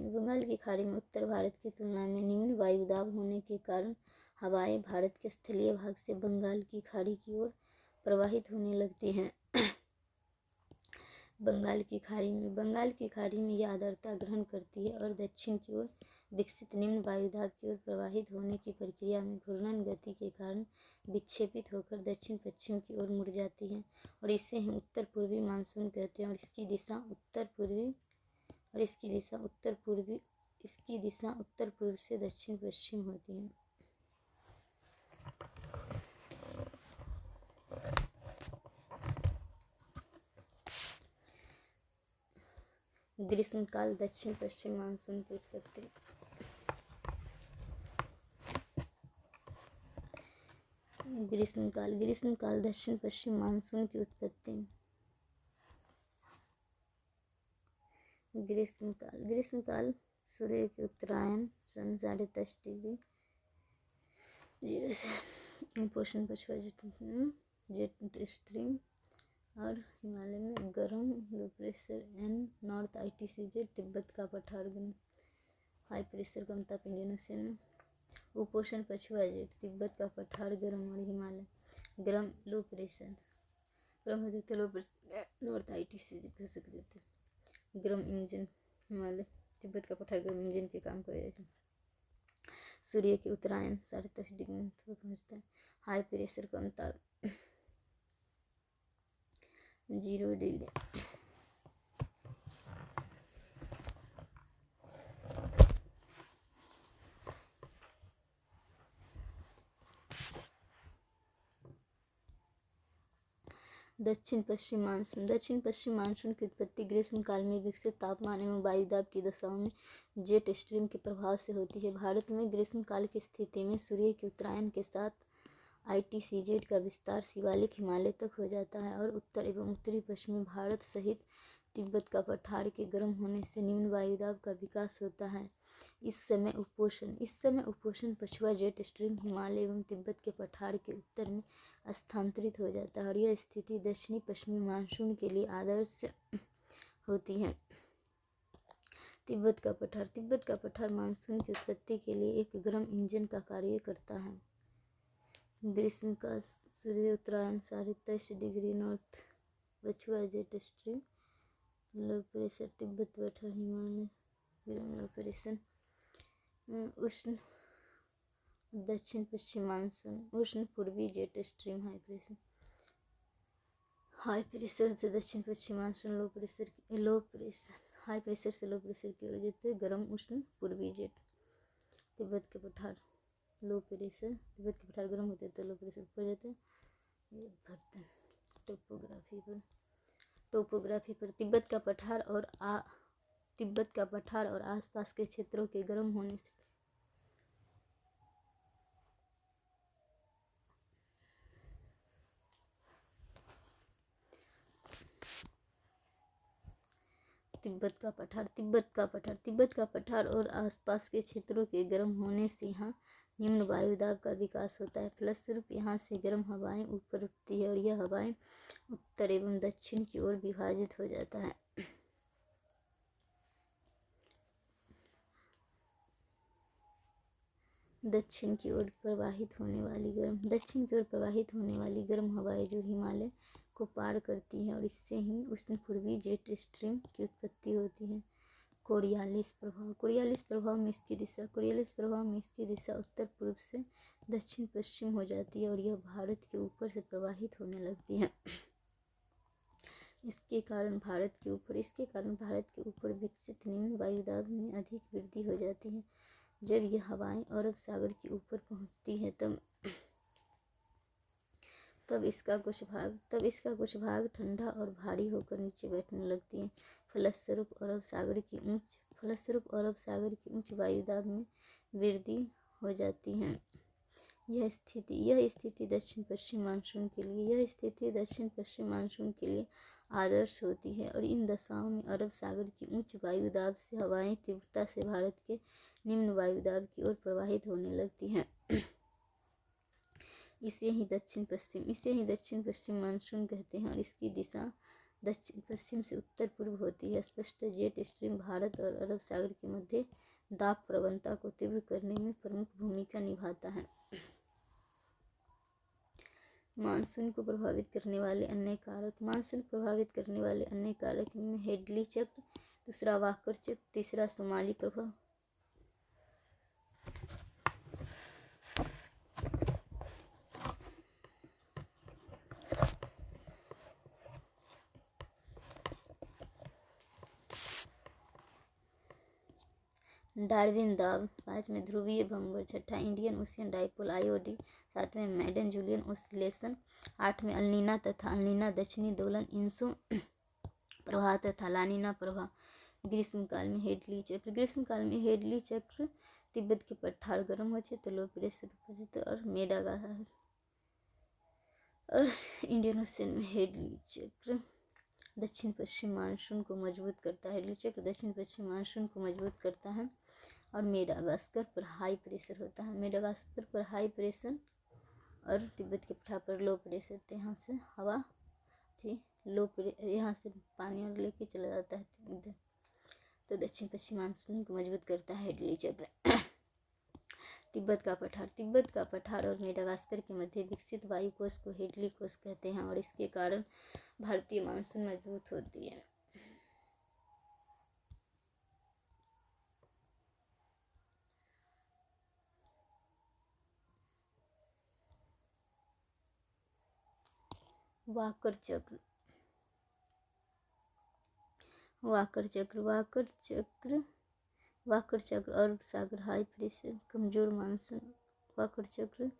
में उत्तर भारत की तुलना में निम्न वायुदाब होने के कारण हवाएं भारत के स्थलीय भाग से बंगाल की खाड़ी की ओर प्रवाहित होने लगती हैं। बंगाल की खाड़ी में यह आर्द्रता ग्रहण करती है और दक्षिण की ओर विकसित निम्न वायुदाब की ओर प्रवाहित होने की प्रक्रिया में घूर्णन गति के कारण विक्षेपित होकर दक्षिण पश्चिम की ओर मुड़ जाती है और इसे हम उत्तर पूर्वी मानसून कहते हैं और इसकी दिशा उत्तर पूर्व से दक्षिण पश्चिम होती है। ग्रीष्मकाल दक्षिण पश्चिम मानसून की उत्पत्ति। ग्रीष्मकाल दक्षिण पश्चिम मानसून की उत्पत्ति। ग्रीष्मकाल सूर्य के उत्तरायण सन 10:30 डिग्री 0 से उपोष्ण पछुआ जेट स्ट्रीम और हिमालय में गर्म low pressure and north ITCZ Tibet का पठार गर्म हाई प्रेशर कम ताप इंडियन ओशन में। उपोष्ण पछुआ जेट तिब्बत का पठार गर्म और हिमालय गर्म लो प्रेशर नॉर्थ ITCZ कह सकते थे। गर्म इंजन हिमालय तिब्बत का पठार गर्म इंजन के काम करेगा। सूर्य के उत्तरायण 10:30 डिग्री पर पहुँचता है। हाई प्रेशर कम ताप 0 डिग्री। दक्षिण पश्चिम मानसून की उत्पत्ति ग्रीष्म काल में विकसित तापमान एवं वायुदाब की दशाओं में जेट स्ट्रीम के प्रभाव से होती है। भारत में ग्रीष्म काल की स्थिति में सूर्य के उत्तरायण के साथ ITCZ का विस्तार शिवालिक हिमालय तक हो जाता है और उत्तर एवं उत्तरी पश्चिमी भारत सहित तिब्बत का पठार के गर्म होने से निम्न वायुदाब का विकास होता है। इस समय उपोषण पछुआ जेट स्ट्रीम हिमालय एवं तिब्बत के पठार के उत्तर में स्थानांतरित हो जाता है और यह स्थिति दक्षिणी पश्चिमी मानसून के लिए आदर्श होती है। तिब्बत का पठार मानसून की उत्पत्ति के लिए एक गर्म इंजन का कार्य करता है। ग्रीष्म का सूर्य उत्तरायण 23.5 नॉर्थ पछुआ jet stream low pressure Tibet पठार हिमालय लो प्रेशर उष्ण दक्षिण पश्चिम मानसून उष्ण पूर्वी जेट स्ट्रीम हाई प्रेशर से दक्षिण पश्चिम monsoon low pressure high pressure से लो प्रेशर की ओर जाते गर्म उष्ण पूर्वी जेट तिब्बत के पठार लो प्रेशर तिब्बत के पठार गर्म होते तो लो प्रेशर ऊपर जाते भरते। टोपोग्राफी पर तिब्बत का पठार और आसपास के क्षेत्रों के गर्म होने से तिब्बत का पठार और आसपास के क्षेत्रों के गर्म होने से यहाँ निम्न वायुदाब का विकास होता है। फलस्वरूप यहाँ से गर्म हवाएं ऊपर उठती है और यह हवाएं उत्तर एवं दक्षिण की ओर विभाजित हो जाता है। दक्षिण की ओर प्रवाहित होने वाली गर्म हवाएं जो हिमालय को पार करती हैं और इससे ही उष्ण पूर्वी जेट स्ट्रीम की उत्पत्ति होती है। कोरियालिस प्रभाव में इसकी दिशा उत्तर पूर्व से दक्षिण पश्चिम हो जाती है और यह भारत के ऊपर से प्रवाहित होने लगती है। इसके कारण भारत के ऊपर विकसित निम्न वायुदाब में अधिक वृद्धि हो जाती है। जब यह हवाएं अरब सागर के ऊपर पहुंचती है तब इसका कुछ भाग ठंडा और भारी होकर नीचे बैठने लगती है। फलस्वरूप अरब सागर की उच्च वायुदाब में वृद्धि हो जाती है। यह स्थिति दक्षिण पश्चिम मानसून के लिए आदर्श होती है और इन दशाओं में अरब सागर की उच्च वायुदाब से हवाएं तीव्रता से भारत के निम्न वायुदाब की ओर प्रवाहित होने लगती हैं। इसे ही दक्षिण पश्चिम मानसून कहते हैं और इसकी दिशा दक्षिण पश्चिम से उत्तर पूर्व होती है। स्पष्ट जेट स्ट्रीम भारत और अरब सागर के मध्य दाब प्रवणता को तीव्र करने में प्रमुख भूमिका निभाता है। मानसून को प्रभावित करने वाले अन्य कारक में हेडली चक्र, दूसरा वाकर चक्र, तीसरा सोमाली प्रभाव। डार्विन दाब, 5वें ध्रुवीय भंगुर, 6ठा इंडियन ओशियन डाइपोल आईओडी, 7वें मैडन जूलियन ओसिलेशन, 8वें अल्नीना तथा अल्नीना दक्षिणी दोलन इंसो प्रवाह तथा लानीना प्रवाह। ग्रीष्मकाल में हेडली चक्र तिब्बत के पठार गर्म हो तो लो प्रेशर और मेडागास्कर और इंडियन ओशियन में हेडली चक्र दक्षिण पश्चिम मानसून को मजबूत करता है और मेडागास्कर पर हाई प्रेशर होता है। मेडागास्कर पर हाई प्रेशर और तिब्बत के पठार पर लो प्रेशर। तो यहाँ से हवा थी यहाँ से पानी और लेके चला जाता है इधर, तो दक्षिण पश्चिम मानसून को मजबूत करता है हेडली चक्र। तिब्बत का पठार और मेडागास्कर के मध्य विकसित वायु कोष को हेडली कोष कहते हैं और इसके कारण भारतीय मानसून मजबूत होती है। वाकर चक्र अरब सागर हाई प्रेशर कमजोर मानसून। वाकर चक्र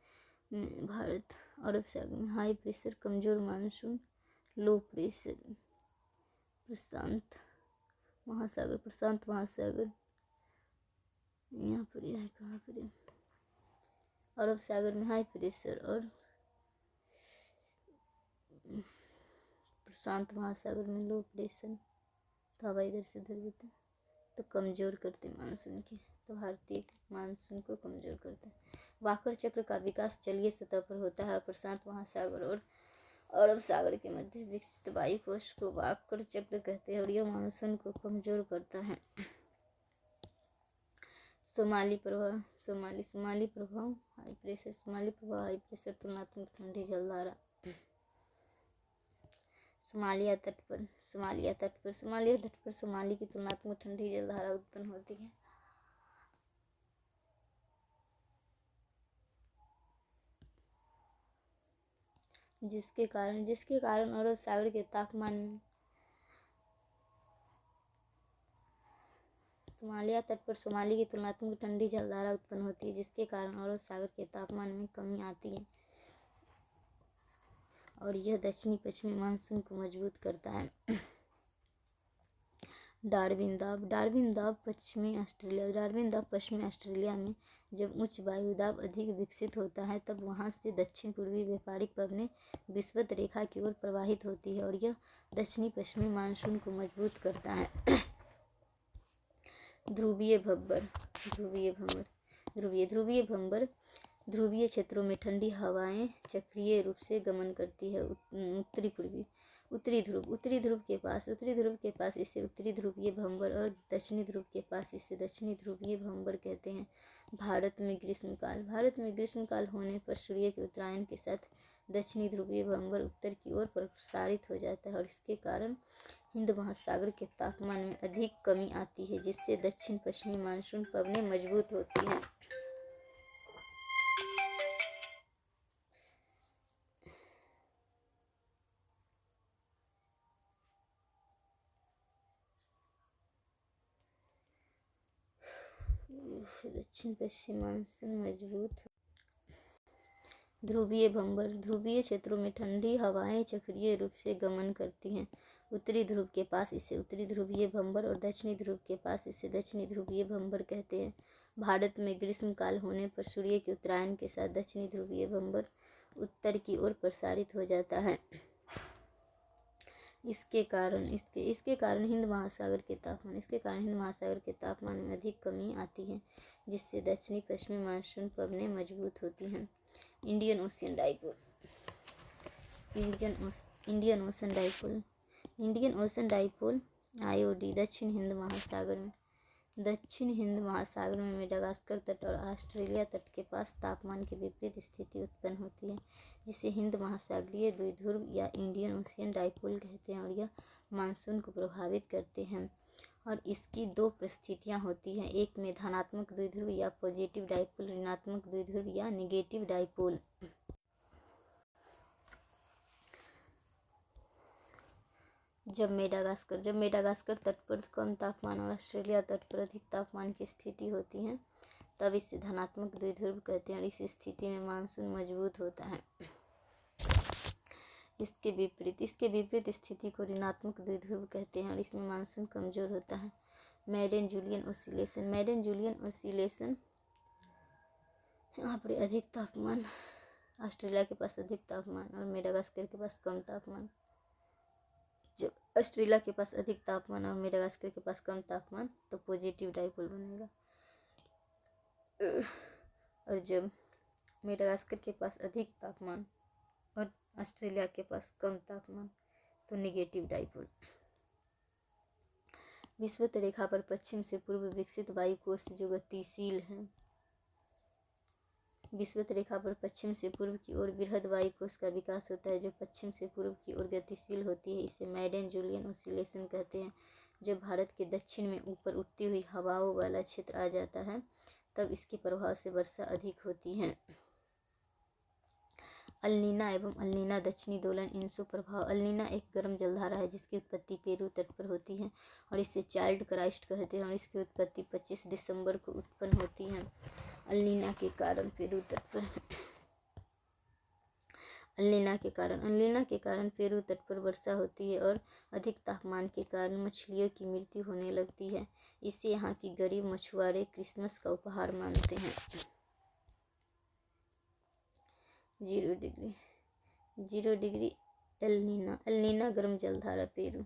में भारत अरब सागर में हाई प्रेशर कमजोर मानसून, लो प्रेशर प्रशांत महासागर यहाँ पर यह कहाँ पर है? अरब सागर में हाई प्रेशर और प्रशांत महासागर में लो प्रेशर, तो हवा इधर से उधर जाता तो कमजोर करते मानसून के। तो भारतीय मानसून को कमज़ोर करता है। वाकर चक्र का विकास जलीय सतह पर होता है और प्रशांत महासागर और अरब सागर के मध्य विकसित वायुकोश को वाकर चक्र कहते हैं और यह मानसून को कमज़ोर करता है। सोमाली प्रभाव हाई प्रेशर तुलनात्मक ठंडी जलधारा। सोमालिया तट पर सोमाली की तुलनात्मक ठंडी जलधारा उत्पन्न होती है। जिसके कारण अरब सागर के तापमान में सोमालिया तट पर सोमाली की तुलनात्मक ठंडी जलधारा उत्पन्न होती है, जिसके कारण अरब सागर के तापमान में कमी आती है और यह दक्षिणी पश्चिमी मानसून को मजबूत करता है। डार्विन दाब पश्चिमी ऑस्ट्रेलिया में जब उच्च वायुदाब अधिक विकसित होता है तब वहां से दक्षिण पूर्वी व्यापारिक पवनें विषुवत रेखा की ओर प्रवाहित होती है और यह दक्षिणी पश्चिमी मानसून को मजबूत करता है। ध्रुवीय भंवर ध्रुवीय क्षेत्रों में ठंडी हवाएं चक्रीय रूप से गमन करती है। उत्तरी ध्रुव के पास इसे उत्तरी ध्रुवीय भंवर और दक्षिणी ध्रुव के पास इसे दक्षिणी ध्रुवीय भंवर कहते हैं। भारत में ग्रीष्मकाल होने पर सूर्य के उत्तरायण के साथ दक्षिणी ध्रुवीय भंवर उत्तर की ओर प्रसारित हो जाता है और इसके कारण हिंद महासागर के तापमान में अधिक कमी आती है, जिससे दक्षिण पश्चिमी मानसून पवनें मजबूत होती हैं। दक्षिण पश्चिम मानसून मजबूत। ध्रुवीय भंवर ध्रुवीय क्षेत्रों में ठंडी हवाएं चक्रीय रूप से गमन करती हैं। उत्तरी ध्रुव के पास इसे उत्तरी ध्रुवीय भंवर और दक्षिणी ध्रुव के पास इसे दक्षिणी ध्रुवीय भंवर कहते हैं। भारत में ग्रीष्मकाल होने पर सूर्य के उत्तरायण के साथ दक्षिणी ध्रुवीय भंवर उत्तर की ओर प्रसारित हो जाता है। इसके कारण हिंद महासागर के तापमान में अधिक कमी आती है, जिससे दक्षिणी पश्चिमी मानसून पवनें मजबूत होती हैं। इंडियन ओशन डाइपोल आईओडी दक्षिण हिंद महासागर में मेडागास्कर तट और ऑस्ट्रेलिया तट के पास तापमान की विपरीत स्थिति उत्पन्न होती है, जिसे हिंद महासागरीय द्विध्रुव या इंडियन ओशियन डाइपोल कहते हैं और यह मानसून को प्रभावित करते हैं। और इसकी दो परिस्थितियाँ होती हैं, एक में धनात्मक द्विध्रुव या पॉजिटिव डाइपोल, ऋणात्मक द्विध्रुव या निगेटिव डाइपोल। जब मेडागास्कर तट पर कम तापमान और ऑस्ट्रेलिया तट पर अधिक तापमान की स्थिति होती है तब इसे धनात्मक द्विध्रुव कहते हैं और इस स्थिति में मानसून मजबूत होता है। इसके विपरीत स्थिति को ऋणात्मक द्विध्रुव कहते हैं और इसमें मानसून कमज़ोर होता है। मैडन जूलियन ओसिलेशन यहाँ पर अधिक तापमान, ऑस्ट्रेलिया के पास अधिक तापमान और मेडागास्कर के पास कम तापमान। जब ऑस्ट्रेलिया के पास अधिक तापमान और मेडागास्कर के पास कम तापमान तो पॉजिटिव डाइपोल बनेगा, और जब मेडागास्कर के पास अधिक तापमान और ऑस्ट्रेलिया के पास कम तापमान तो निगेटिव डाइपोल। विषुवत रेखा पर पश्चिम से पूर्व विकसित वायुकोश जो गतिशील हैं। विषुवत रेखा पर पश्चिम से पूर्व की ओर बृहद वायुकोश का विकास होता है जो पश्चिम से पूर्व की ओर गतिशील होती है। इसे मैडन जूलियन ओसिलेशन कहते हैं। जब भारत के दक्षिण में ऊपर उठती हुई हवाओं वाला क्षेत्र आ जाता है तब इसके प्रभाव से वर्षा अधिक होती है। अल्नीना एवं अल्नीना दक्षिणी दोलन इंसु प्रभाव। अल्नीना एक गर्म जलधारा है जिसकी उत्पत्ति पेरू तट पर होती है और इसे चाइल्ड क्राइस्ट कहते हैं और इसकी उत्पत्ति 25 दिसंबर को उत्पन्न होती है। अल्नीना के कारण पेरू तट पर वर्षा होती है और अधिक तापमान के कारण मछलियों की मृत्यु होने लगती है। इसे यहाँ की गरीब मछुआरे क्रिसमस का उपहार मानते हैं। 0 डिग्री अल्नीना गर्म जलधारा पेरू।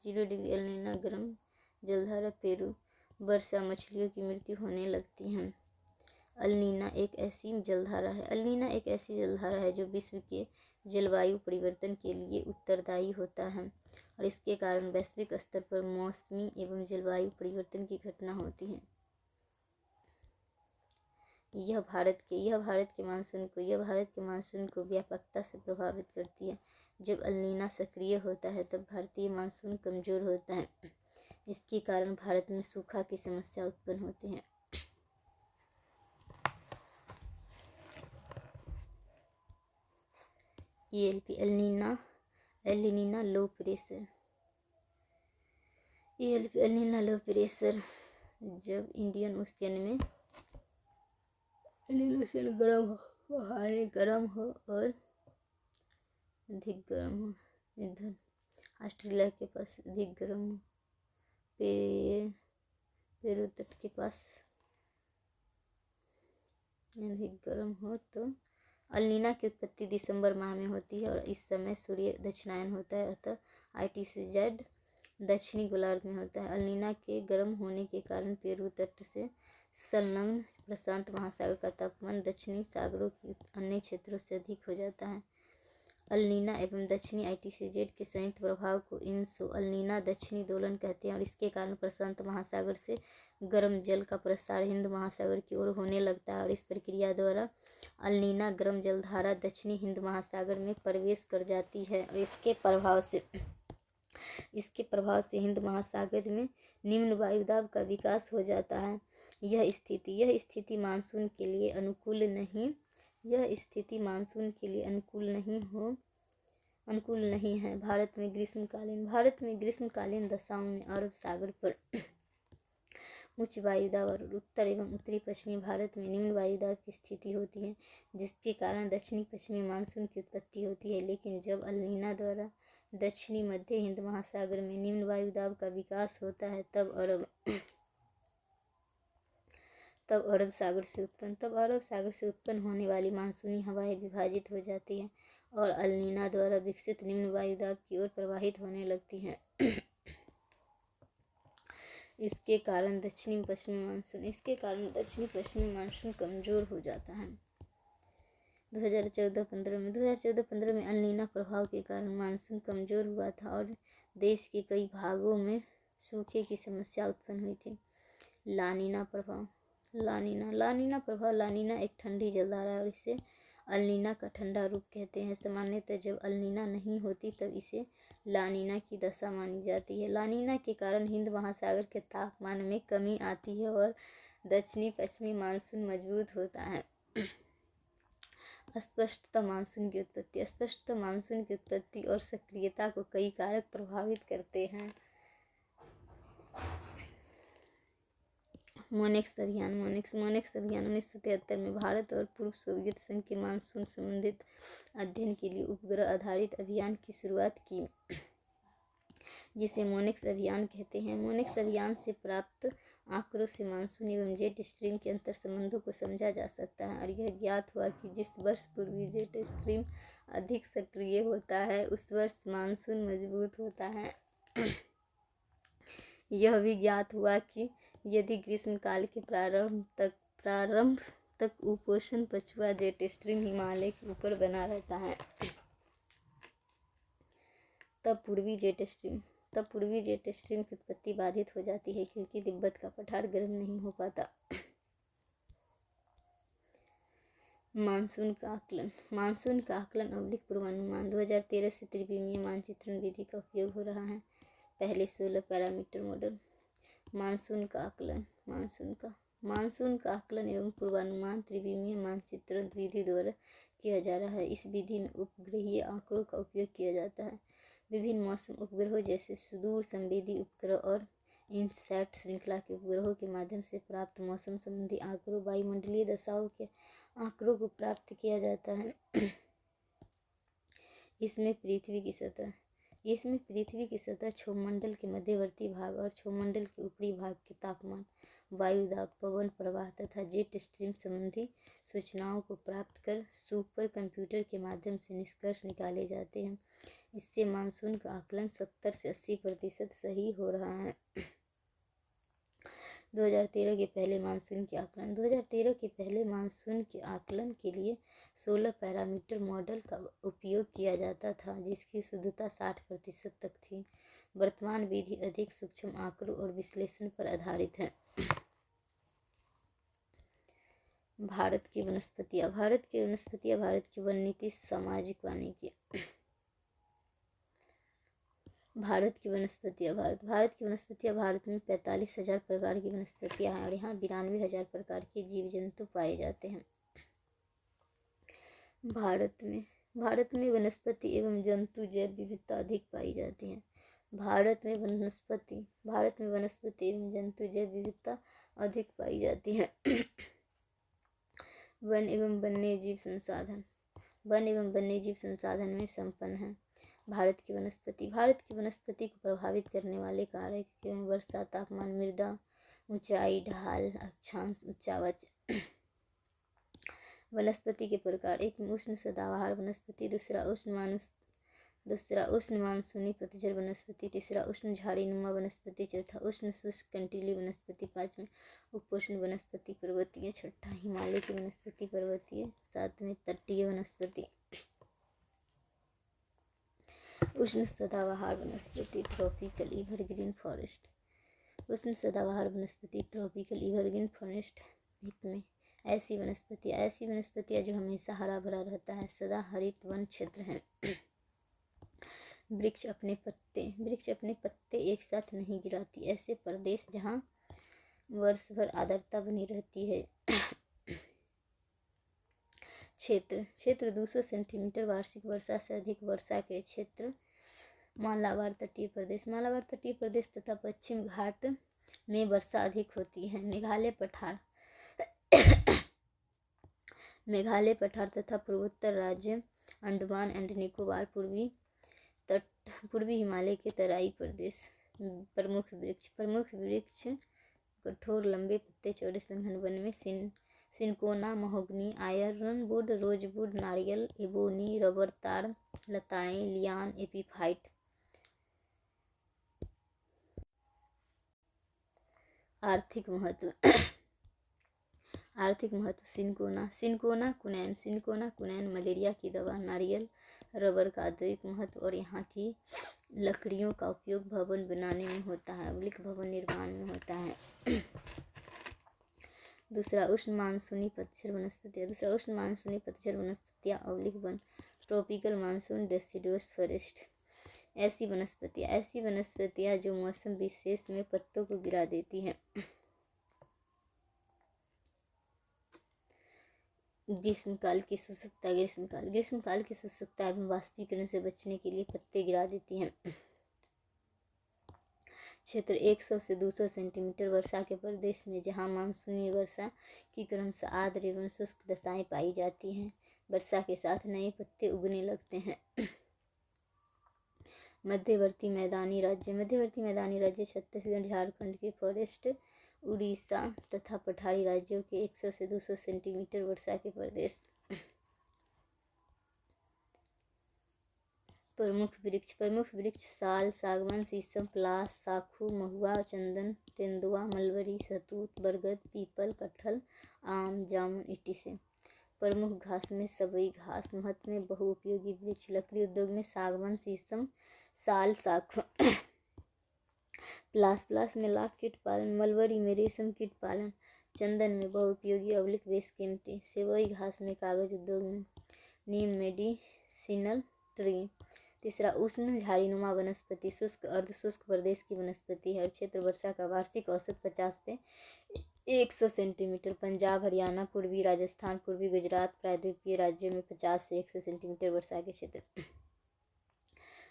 0 डिग्री अल्नीना गर्म जलधारा पेरू वर्षा मछलियों की मृत्यु होने लगती है। अल-नीना एक ऐसी जलधारा है। अल-नीना एक ऐसी जलधारा है जो विश्व के जलवायु परिवर्तन के लिए उत्तरदायी होता है और इसके कारण वैश्विक स्तर पर मौसमी एवं जलवायु परिवर्तन की घटना होती है। यह भारत के मानसून को व्यापकता से प्रभावित करती है। जब अल-नीना सक्रिय होता है तब भारतीय मानसून कमजोर होता है। इसके कारण भारत में सूखा की समस्या उत्पन्न होती है। ELP El Nino low pressure. ELP El Nino low pressure जब इंडियन ओशियन गर्म हो और अधिक गर्म हो, इधर ऑस्ट्रेलिया के पास अधिक गर्म हो, पेरू तट के पास अधिक गर्म हो तो अल-नीना की उत्पत्ति दिसंबर माह में होती है और इस समय सूर्य दक्षिणायन होता है, अतः ITCZ दक्षिणी गोलार्ध में होता है। अल-नीना के गर्म होने के कारण पेरू तट से संलग्न प्रशांत महासागर का तापमान दक्षिणी सागरों के अन्य क्षेत्रों से अधिक हो जाता है। अल-नीना एवं दक्षिणी ITCZ के संयुक्त प्रभाव को इनसो अल-नीना दक्षिणी दोलन कहते हैं और इसके कारण प्रशांत महासागर से गर्म जल का प्रसार हिंद महासागर की ओर होने लगता है और इस प्रक्रिया द्वारा अल-नीना गर्म जलधारा दक्षिणी हिंद महासागर में प्रवेश कर जाती है और इसके प्रभाव से हिंद महासागर में निम्न वायुदाब का विकास हो जाता है। यह स्थिति मानसून के लिए अनुकूल नहीं है। भारत में ग्रीष्मकालीन दशाओं में अरब सागर पर उच्च वायुदाब और उत्तर एवं उत्तरी पश्चिमी भारत में निम्न वायुदाब की स्थिति होती है, जिसके कारण दक्षिणी पश्चिमी मानसून की उत्पत्ति होती है। लेकिन जब अल-नीना द्वारा दक्षिणी मध्य हिंद महासागर में निम्न वायुदाब का विकास होता है तब अरब सागर से उत्पन्न होने वाली मानसूनी हवाएं विभाजित हो जाती हैं और अल-नीना द्वारा विकसित निम्न वायुदाब की ओर प्रवाहित होने लगती हैं। इसके कारण दक्षिणी पश्चिमी मानसून कमजोर हो जाता है। 2014-15 में अल-नीना प्रभाव के कारण मानसून कमजोर हुआ था और देश के कई भागों में सूखे की समस्या उत्पन्न हुई थी। ला-नीना एक ठंडी जलधारा है और इसे अल-नीना का ठंडा रूप कहते हैं। सामान्यतः जब अल-नीना नहीं होती तब इसे ला-नीना की दशा मानी जाती है। ला-नीना के कारण हिंद महासागर के तापमान में कमी आती है और दक्षिणी पश्चिमी मानसून मजबूत होता है। अस्पष्टता मानसून की उत्पत्ति और सक्रियता को कई कारक प्रभावित करते हैं। मोनेक्स अभियान 1973 में भारत और पूर्व सोवियत संघ के मानसून संबंधित अध्ययन के लिए उपग्रह आधारित अभियान की शुरुआत की, जिसे मोनेक्स अभियान कहते हैं। मोनेक्स अभियान से प्राप्त आंकड़ों से मानसून एवं जेट स्ट्रीम के अंतर संबंधों को समझा जा सकता है और यह ज्ञात हुआ कि जिस वर्ष पूर्वी जेट स्ट्रीम अधिक सक्रिय होता है उस वर्ष मानसून मजबूत होता है। यह भी ज्ञात हुआ कि यदि ग्रीष्मकाल के प्रारंभ तक उपोष्ण पछुआ जेट स्ट्रीम हिमालय के ऊपर बना रहता है तब पूर्वी जेट स्ट्रीम की उत्पत्ति बाधित हो जाती है, क्योंकि तिब्बत का पठार गर्म नहीं हो पाता। मानसून का आकलन पूर्वानुमान 2013 से त्रिविमीय मानचित्रण विधि का उपयोग हो रहा है। पहले 16 पैरामीटर मॉडल। मानसून का आकलन एवं पूर्वानुमान त्रिविमीय मानचित्रण विधि द्वारा किया जा रहा है। इस विधि में उपग्रहीय आंकड़ों का उपयोग किया जाता है। विभिन्न मौसम उपग्रहों जैसे सुदूर संवेदी उपग्रह और इनसैट श्रृंखला के उपग्रहों के माध्यम से प्राप्त मौसम संबंधी आंकड़ों, वायुमंडलीय दशाओं के आंकड़ों को प्राप्त किया जाता है। इसमें पृथ्वी की सतह, क्षोभमंडल के मध्यवर्ती भाग और क्षोभमंडल के ऊपरी भाग के तापमान, वायुदाब, पवन प्रवाह तथा जेट स्ट्रीम संबंधी सूचनाओं को प्राप्त कर सुपर कंप्यूटर के माध्यम से निष्कर्ष निकाले जाते हैं। इससे मानसून का आकलन 70 से 80% सही हो रहा है। 2013 के पहले मानसून के आकलन। 2013 के पहले मानसून के आकलन के लिए 16 पैरामीटर मॉडल का उपयोग किया जाता था, जिसकी शुद्धता 60% तक थी। वर्तमान विधि अधिक सूक्ष्म आंकड़ों और विश्लेषण पर आधारित है। भारत की वनस्पतियाँ। भारत की वनस्पतियाँ भारत की वन नीति, सामाजिक वानिकी। भारत की वनस्पतियाँ। भारत की वनस्पतियाँ। भारत में 45,000 प्रकार की वनस्पतियाँ हैं और यहाँ 92,000 प्रकार के जीव जंतु पाए जाते हैं। भारत में वनस्पति एवं जंतु जैव विविधता अधिक पाई जाती है। भारत में वनस्पति एवं जंतु जैव विविधता अधिक पाई जाती है। वन एवं वन्यजीव संसाधन। वन एवं वन्यजीव संसाधन में संपन्न है। भारत की वनस्पति को प्रभावित करने वाले कारक हैं वर्षा, तापमान, मृदा ऊंचाई, ढाल, अक्षांश, उच्चावच। वनस्पति के प्रकार। एक में उष्ण सदाबहार वनस्पति, दूसरा उष्ण मानसूनी पतझड़ वनस्पति, तीसरा उष्ण झाड़ीनुमा वनस्पति, चौथा उष्ण शुष्क कंटीली वनस्पति, पांचवें उपोष्ण वनस्पति पर्वतीय, छठा हिमालय की वनस्पति पर्वतीय, सातवें तटीय वनस्पति। उष्ण सदाबहार वनस्पति ट्रॉपिकल एवरग्रीन फॉरेस्ट। उष्ण सदाबहार वनस्पति ट्रॉपिकल एवरग्रीन फॉरेस्ट में ऐसी वनस्पतियाँ जो हमेशा हरा भरा रहता है, सदा हरित वन क्षेत्र हैं। वृक्ष अपने पत्ते एक साथ नहीं गिराती, ऐसे प्रदेश जहाँ वर्ष भर आर्द्रता बनी रहती है। क्षेत्र 200 सेंटीमीटर वार्षिक वर्षा से अधिक वर्षा के क्षेत्र। मालाबार तटीय प्रदेश तथा पश्चिम घाट में वर्षा अधिक होती है। मेघालय पठार तथा पूर्वोत्तर राज्य, अंडमान एंड निकोबार, पूर्वी हिमालय के तराई प्रदेश। प्रमुख वृक्ष कठोर लंबे पत्ते चौड़े सघन वन में सिनकोना, महोगनी, आयरनवुड, रोजवुड, नारियल, एबोनी, रबर, ताड़, लताएं, लियान, एपीफाइट। आर्थिक महत्व। सिनकोना कुनैन मलेरिया की दवा, नारियल रबर का औद्योगिक महत्व और यहाँ की लकड़ियों का उपयोग भवन बनाने में होता है, भवन निर्माण में होता है। दूसरा उष्ण मानसूनी पतझड़ वनस्पतियाँ वन, ट्रॉपिकल मानसून डेसिडुअस फॉरेस्ट। ऐसी वनस्पतियाँ जो मौसम विशेष में पत्तों को गिरा देती हैं। ग्रीष्मकाल की शुष्कता एवं वाष्पीकरण से बचने के लिए पत्ते गिरा देती हैं। क्षेत्र 100 से 200 सेंटीमीटर वर्षा के प्रदेश में जहाँ मानसूनी वर्षा की क्रमशः आर्द्र एवं शुष्क दशाएं पाई जाती हैं, वर्षा के साथ नए पत्ते उगने लगते हैं। मध्यवर्ती मैदानी राज्य छत्तीसगढ़, झारखंड के फॉरेस्ट, उड़ीसा तथा पठारी राज्यों के 100 से 200 सेंटीमीटर वर्षा के प्रदेश। प्रमुख वृक्ष साल, सागवान, शीशम, पलाश, साखू, महुआ, चंदन, तेंदुआ, मलबरी, शहतूत, बरगद, पीपल, कटहल, आम, जामुन, ईटिसे। प्रमुख घास में सबई घास। महत्व में बहुउपयोगी वृक्ष। लकड़ी उद्योग में सागवान, शीशम, साल, साखू। पलाश में लाख कीट पालन, मलबरी में रेशम कीट पालन, चंदन में बहुउपयोगी ऑब्लिक बेस कीमती, सेवई घास में कागज उद्योग में, नीम मेडिसिनल ट्री। तीसरा उष्ण झाड़ीनुमा वनस्पति शुष्क अर्धशुष्क प्रदेश की वनस्पति है और क्षेत्र वर्षा का वार्षिक औसत 50 से 100 सेंटीमीटर। पंजाब, हरियाणा, पूर्वी राजस्थान, पूर्वी गुजरात, प्रायद्वीपीय राज्यों में 50 से 100 सेंटीमीटर वर्षा के क्षेत्र।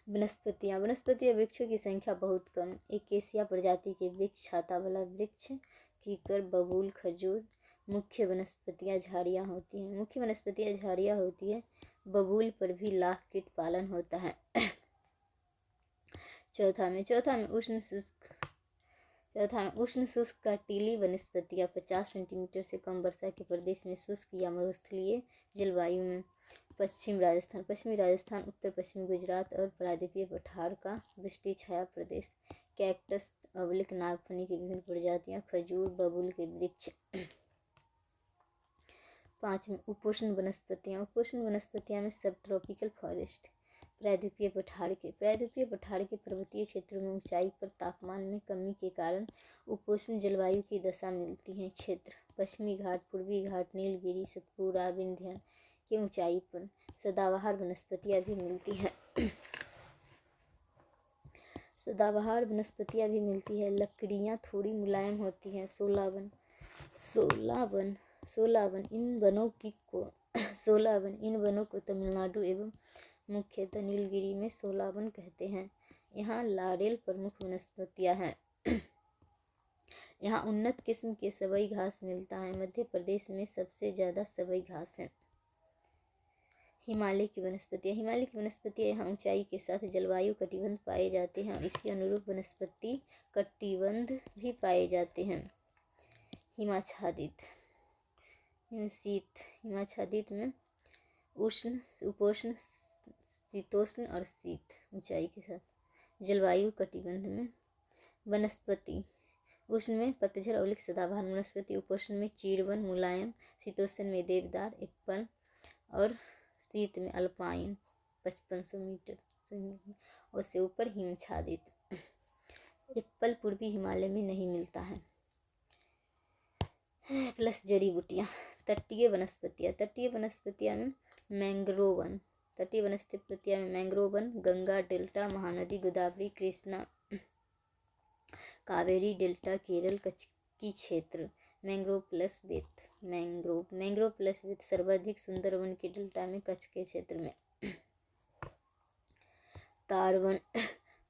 वनस्पतियाँ वृक्षों की संख्या बहुत कम। एकेसिया प्रजाति के वृक्ष, छाता वाला वृक्ष, कीकर, बबूल, खजूर। मुख्य वनस्पतियाँ झाड़ियाँ होती है। बबूल पर भी लाख कीट पालन होता है। चौथा में उष्ण शुष्क काटिली वनस्पतियाँ 50 सेंटीमीटर से कम वर्षा के प्रदेश में शुष्क या मरुस्थलीय जलवायु में। पश्चिमी राजस्थान, उत्तर पश्चिमी गुजरात और प्रायद्वीपीय पठार का वृष्टि छाया प्रदेश। कैक्टस अवलिक नागफनी की विभिन्न प्रजातियां, खजूर, बबूल के वृक्ष। 5 उपोष्ण वनस्पतियां। उपोष्ण वनस्पतियां में सब ट्रॉपिकल फॉरेस्ट। प्रायद्वीपीय पठार के पर्वतीय क्षेत्रों में ऊंचाई पर तापमान में कमी के कारण उपोष्ण जलवायु की दशा मिलती है। क्षेत्र पश्चिमी घाट, पूर्वी घाट, नीलगिरी, सतपुड़ा, विंध्य के ऊंचाई पर। सदाबहार वनस्पतियां भी मिलती हैं। सदाबहार वनस्पतियां भी मिलती है। लकड़ियां थोड़ी मुलायम होती हैं। सोलावन इन वनों को तमिलनाडु एवं मुख्यतः नीलगिरी में सोलावन कहते हैं। यहाँ लारेल प्रमुख वनस्पतियां हैं। यहाँ उन्नत किस्म के सबई घास मिलता है। मध्य प्रदेश में सबसे ज़्यादा सबई घास है। हिमालय की वनस्पतियाँ यहाँ ऊंचाई के साथ जलवायु कटिबंध पाए जाते हैं और इसी अनुरूप वनस्पति कटिबंध भी पाए जाते हैं। हिमाच्छादित में उष्ण, उपोष्ण, शीतोष्ण और शीत ऊंचाई के साथ जलवायु कटिबंध में। वनस्पति उष्ण में पतझड़ अवलिक सदाबहार वनस्पति, उपोष्ण में चीड़वन मुलायम, शीतोष्ण में देवदार, एप्पल और शीत में अल्पाइन 5500 मीटर और से ऊपर हिमच्छादित। एप्पल पूर्वी हिमालय में नहीं मिलता है। प्लस जड़ी बूटियाँ। तटीय वनस्पतियाँ में मैंग्रोवन, गंगा डेल्टा, महानदी गोदावरी, कृष्णा, कावेरी डेल्टा, केरल, कच्छ की क्षेत्र। मैंग्रोव प्लस विथ सर्वाधिक सुंदरवन के डेल्टा में, कच्छ के क्षेत्र में।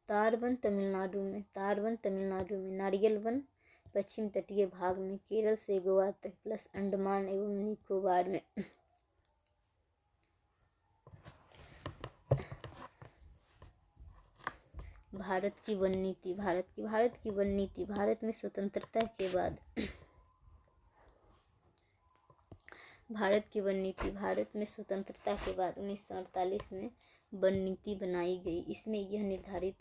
तारवन तमिलनाडु में। नारियल वन पश्चिम तटीय भाग में, केरल से गोवा तक, प्लस अंडमान एवं निकोबार में। भारत की वन नीति। भारत में स्वतंत्रता के बाद भारत में स्वतंत्रता के बाद 1948 में वन नीति बनाई गई। इसमें यह निर्धारित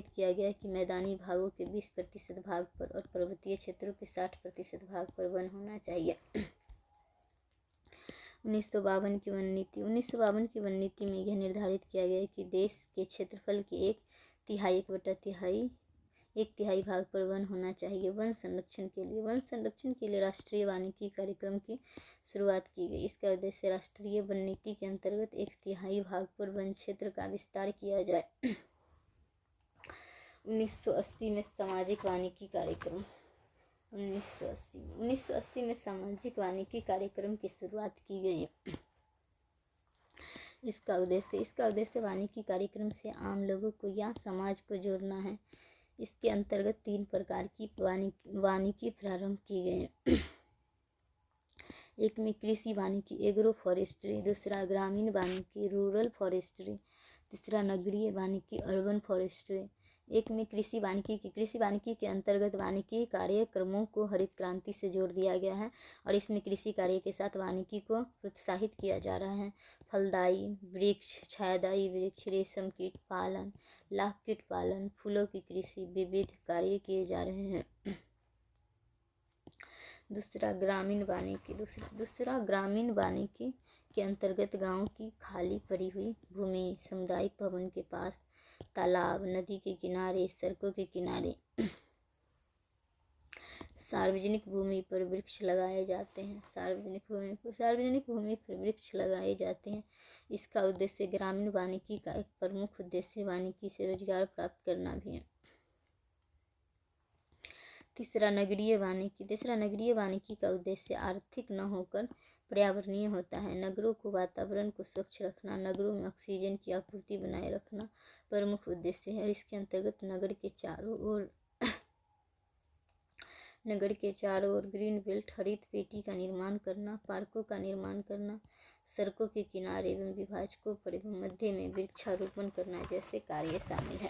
किया गया कि मैदानी भागों के 20% भाग पर और पर्वतीय क्षेत्रों के 60% भाग पर वन होना चाहिए। 1952 की वन नीति में यह निर्धारित किया गया कि देश के क्षेत्रफल के 1/3 भाग पर वन होना चाहिए। वन संरक्षण के लिए राष्ट्रीय वानिकी कार्यक्रम की शुरुआत की गई। इसका उद्देश्य राष्ट्रीय वन नीति के अंतर्गत 1/3 भाग पर वन क्षेत्र का विस्तार किया जाए। 1980 में सामाजिक वानिकी कार्यक्रम। 1980 में सामाजिक वानिकी कार्यक्रम की शुरुआत की गई। इसका उद्देश्य वानिकी कार्यक्रम से आम लोगों को या समाज को जोड़ना है। इसके अंतर्गत 3 प्रकार की वानिकी प्रारंभ की गई। एक में कृषि वानिकी एग्रो फॉरेस्ट्री, दूसरा ग्रामीण वानिकी रूरल फॉरेस्ट्री, तीसरा नगरीय वानिकी अर्बन फॉरेस्ट्री। एक में कृषि वानिकी के अंतर्गत वानिकी कार्यक्रमों को हरित क्रांति से जोड़ दिया गया है और इसमें कृषि कार्य के साथ वानिकी को प्रोत्साहित किया जा रहा है। फलदायी वृक्ष, छायादायी वृक्ष, रेशम कीट पालन, लाख कीट पालन, फूलों की कृषि, विविध कार्य किए जा रहे हैं। दूसरा ग्रामीण वानिकी के अंतर्गत गांव की खाली पड़ी हुई भूमि, सामुदायिक भवन के पास, तालाब, नदी के किनारे, सड़कों के किनारे, सार्वजनिक भूमि पर वृक्ष लगाए जाते हैं। इसका उद्देश्य ग्रामीण वानिकी का एक प्रमुख उद्देश्य वानिकी से रोजगार प्राप्त करना भी है। तीसरा नगरीय वानिकी का उद्देश्य आर्थिक न होकर पर्यावरणीय होता है। नगरों को वातावरण को स्वच्छ रखना, नगरों में ऑक्सीजन की आपूर्ति बनाए रखना प्रमुख उद्देश्य है और इसके अंतर्गत नगर के चारों ओर ग्रीन बेल्ट, हरित पेटी का निर्माण करना, पार्कों का निर्माण करना, सड़कों के किनारे एवं विभाजकों पर एवं मध्य में वृक्षारोपण करना जैसे कार्य शामिल है।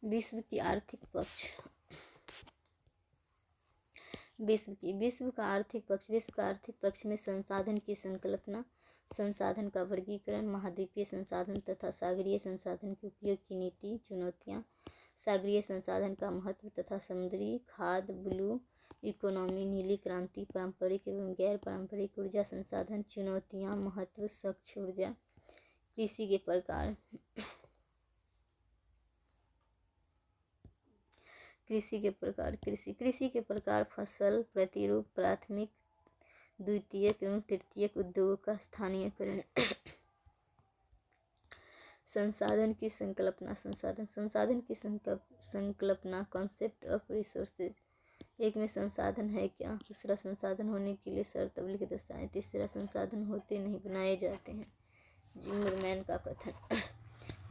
विश्व का आर्थिक पक्ष में संसाधन की संकल्पना, संसाधन का वर्गीकरण, महाद्वीपीय संसाधन तथा सागरीय संसाधन के उपयोग की नीति, चुनौतियाँ, सागरीय संसाधन का महत्व तथा समुद्री खाद्य, ब्लू इकोनॉमी, नीली क्रांति, पारंपरिक एवं गैर पारंपरिक ऊर्जा संसाधन, चुनौतियाँ, महत्व, स्वच्छ ऊर्जा, कृषि के प्रकार, कृषि के प्रकार फसल, प्रतिरूप, प्राथमिक, द्वितीयक एवं तृतीयक उद्योगों का स्थानीयकरण। संसाधन की संकल्पना, संसाधन की संकल्पना, कॉन्सेप्ट ऑफ रिसोर्सेज। एक में संसाधन है क्या, दूसरा संसाधन होने के लिए शर्तावली दर्शाएं, तीसरा संसाधन होते नहीं बनाए जाते हैं। जिमरमैन का कथन।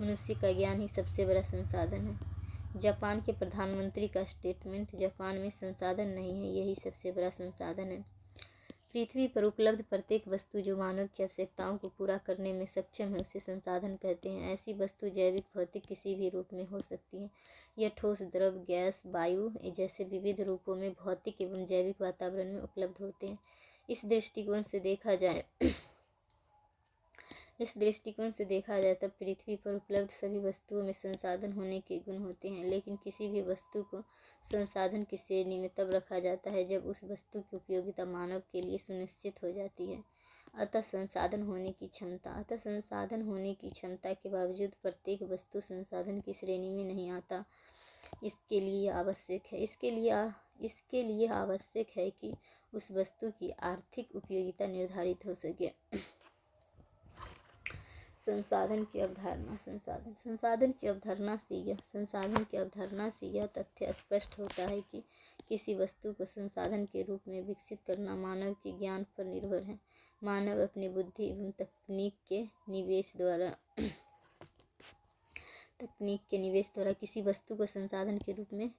मनुष्य का ज्ञान ही सबसे बड़ा संसाधन है। जापान के प्रधानमंत्री का स्टेटमेंट, जापान में संसाधन नहीं है, यही सबसे बड़ा संसाधन है। पृथ्वी पर उपलब्ध प्रत्येक वस्तु जो मानव की आवश्यकताओं को पूरा करने में सक्षम है उसे संसाधन कहते हैं। ऐसी वस्तु जैविक, भौतिक किसी भी रूप में हो सकती है। यह ठोस, द्रव, गैस, वायु जैसे विविध रूपों में भौतिक एवं जैविक वातावरण में उपलब्ध होते हैं। इस दृष्टिकोण से देखा जाए तब पृथ्वी पर उपलब्ध सभी वस्तुओं में संसाधन होने के गुण होते हैं, लेकिन किसी भी वस्तु को संसाधन की श्रेणी में तब रखा जाता है जब उस वस्तु की उपयोगिता मानव के लिए सुनिश्चित हो जाती है। अतः संसाधन होने की क्षमता के बावजूद प्रत्येक वस्तु संसाधन की श्रेणी में नहीं आता। इसके लिए आवश्यक है कि उस वस्तु की आर्थिक उपयोगिता निर्धारित हो सके। संसाधन की अवधारणा, संसाधन की अवधारणा से यह तथ्य स्पष्ट होता है कि किसी वस्तु को संसाधन के रूप में विकसित करना मानव के ज्ञान पर निर्भर है। मानव अपनी बुद्धि एवं तकनीक के निवेश द्वारा किसी वस्तु को संसाधन के रूप में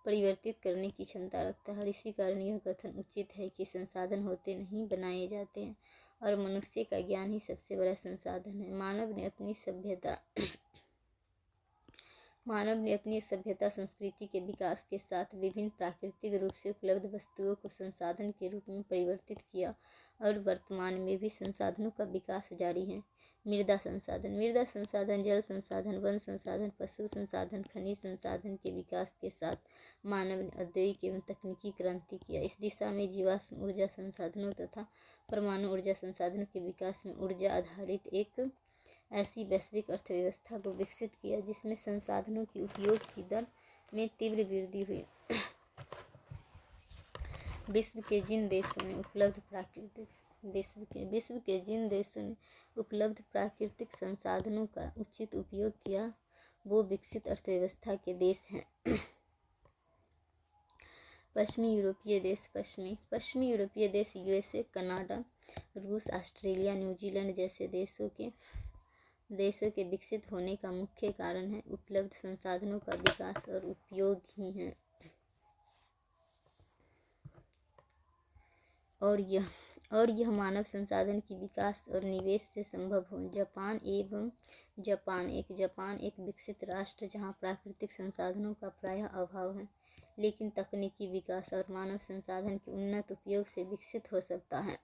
परिवर्तित करने की क्षमता रखता है, और इसी कारण यह कथन उचित है कि संसाधन होते नहीं बनाए जाते हैं और मनुष्य का ज्ञान ही सबसे बड़ा संसाधन है। मानव ने अपनी सभ्यता संस्कृति के विकास के साथ विभिन्न प्राकृतिक रूप से उपलब्ध वस्तुओं को संसाधन के रूप में परिवर्तित किया और वर्तमान में भी संसाधनों का विकास जारी है। मृदा संसाधन, जल संसाधन, वन संसाधन, पशु संसाधन, खनिज संसाधन के विकास के साथ मानव ने औद्योगिक एवं तकनीकी क्रांति किया। इस दिशा में जीवाश्म ऊर्जा संसाधनों तथा परमाणु ऊर्जा संसाधनों के विकास में ऊर्जा आधारित एक ऐसी वैश्विक अर्थव्यवस्था को विकसित किया जिसमें संसाधनों की उपयोग की दर में तीव्र वृद्धि हुई। विश्व के जिन देशों ने उपलब्ध प्राकृतिक संसाधनों का उचित उपयोग किया वो विकसित अर्थव्यवस्था के देश हैं। पश्चिमी यूरोपीय देश यूएसए, कनाडा, रूस, ऑस्ट्रेलिया, न्यूजीलैंड जैसे देशों के विकसित होने का मुख्य कारण है उपलब्ध संसाधनों का विकास और उपयोग ही है। और यह मानव संसाधन की विकास और निवेश से संभव हो। जापान एक विकसित राष्ट्र जहाँ प्राकृतिक संसाधनों का प्रायः अभाव है, लेकिन तकनीकी विकास और मानव संसाधन के उन्नत उपयोग से विकसित हो सकता है।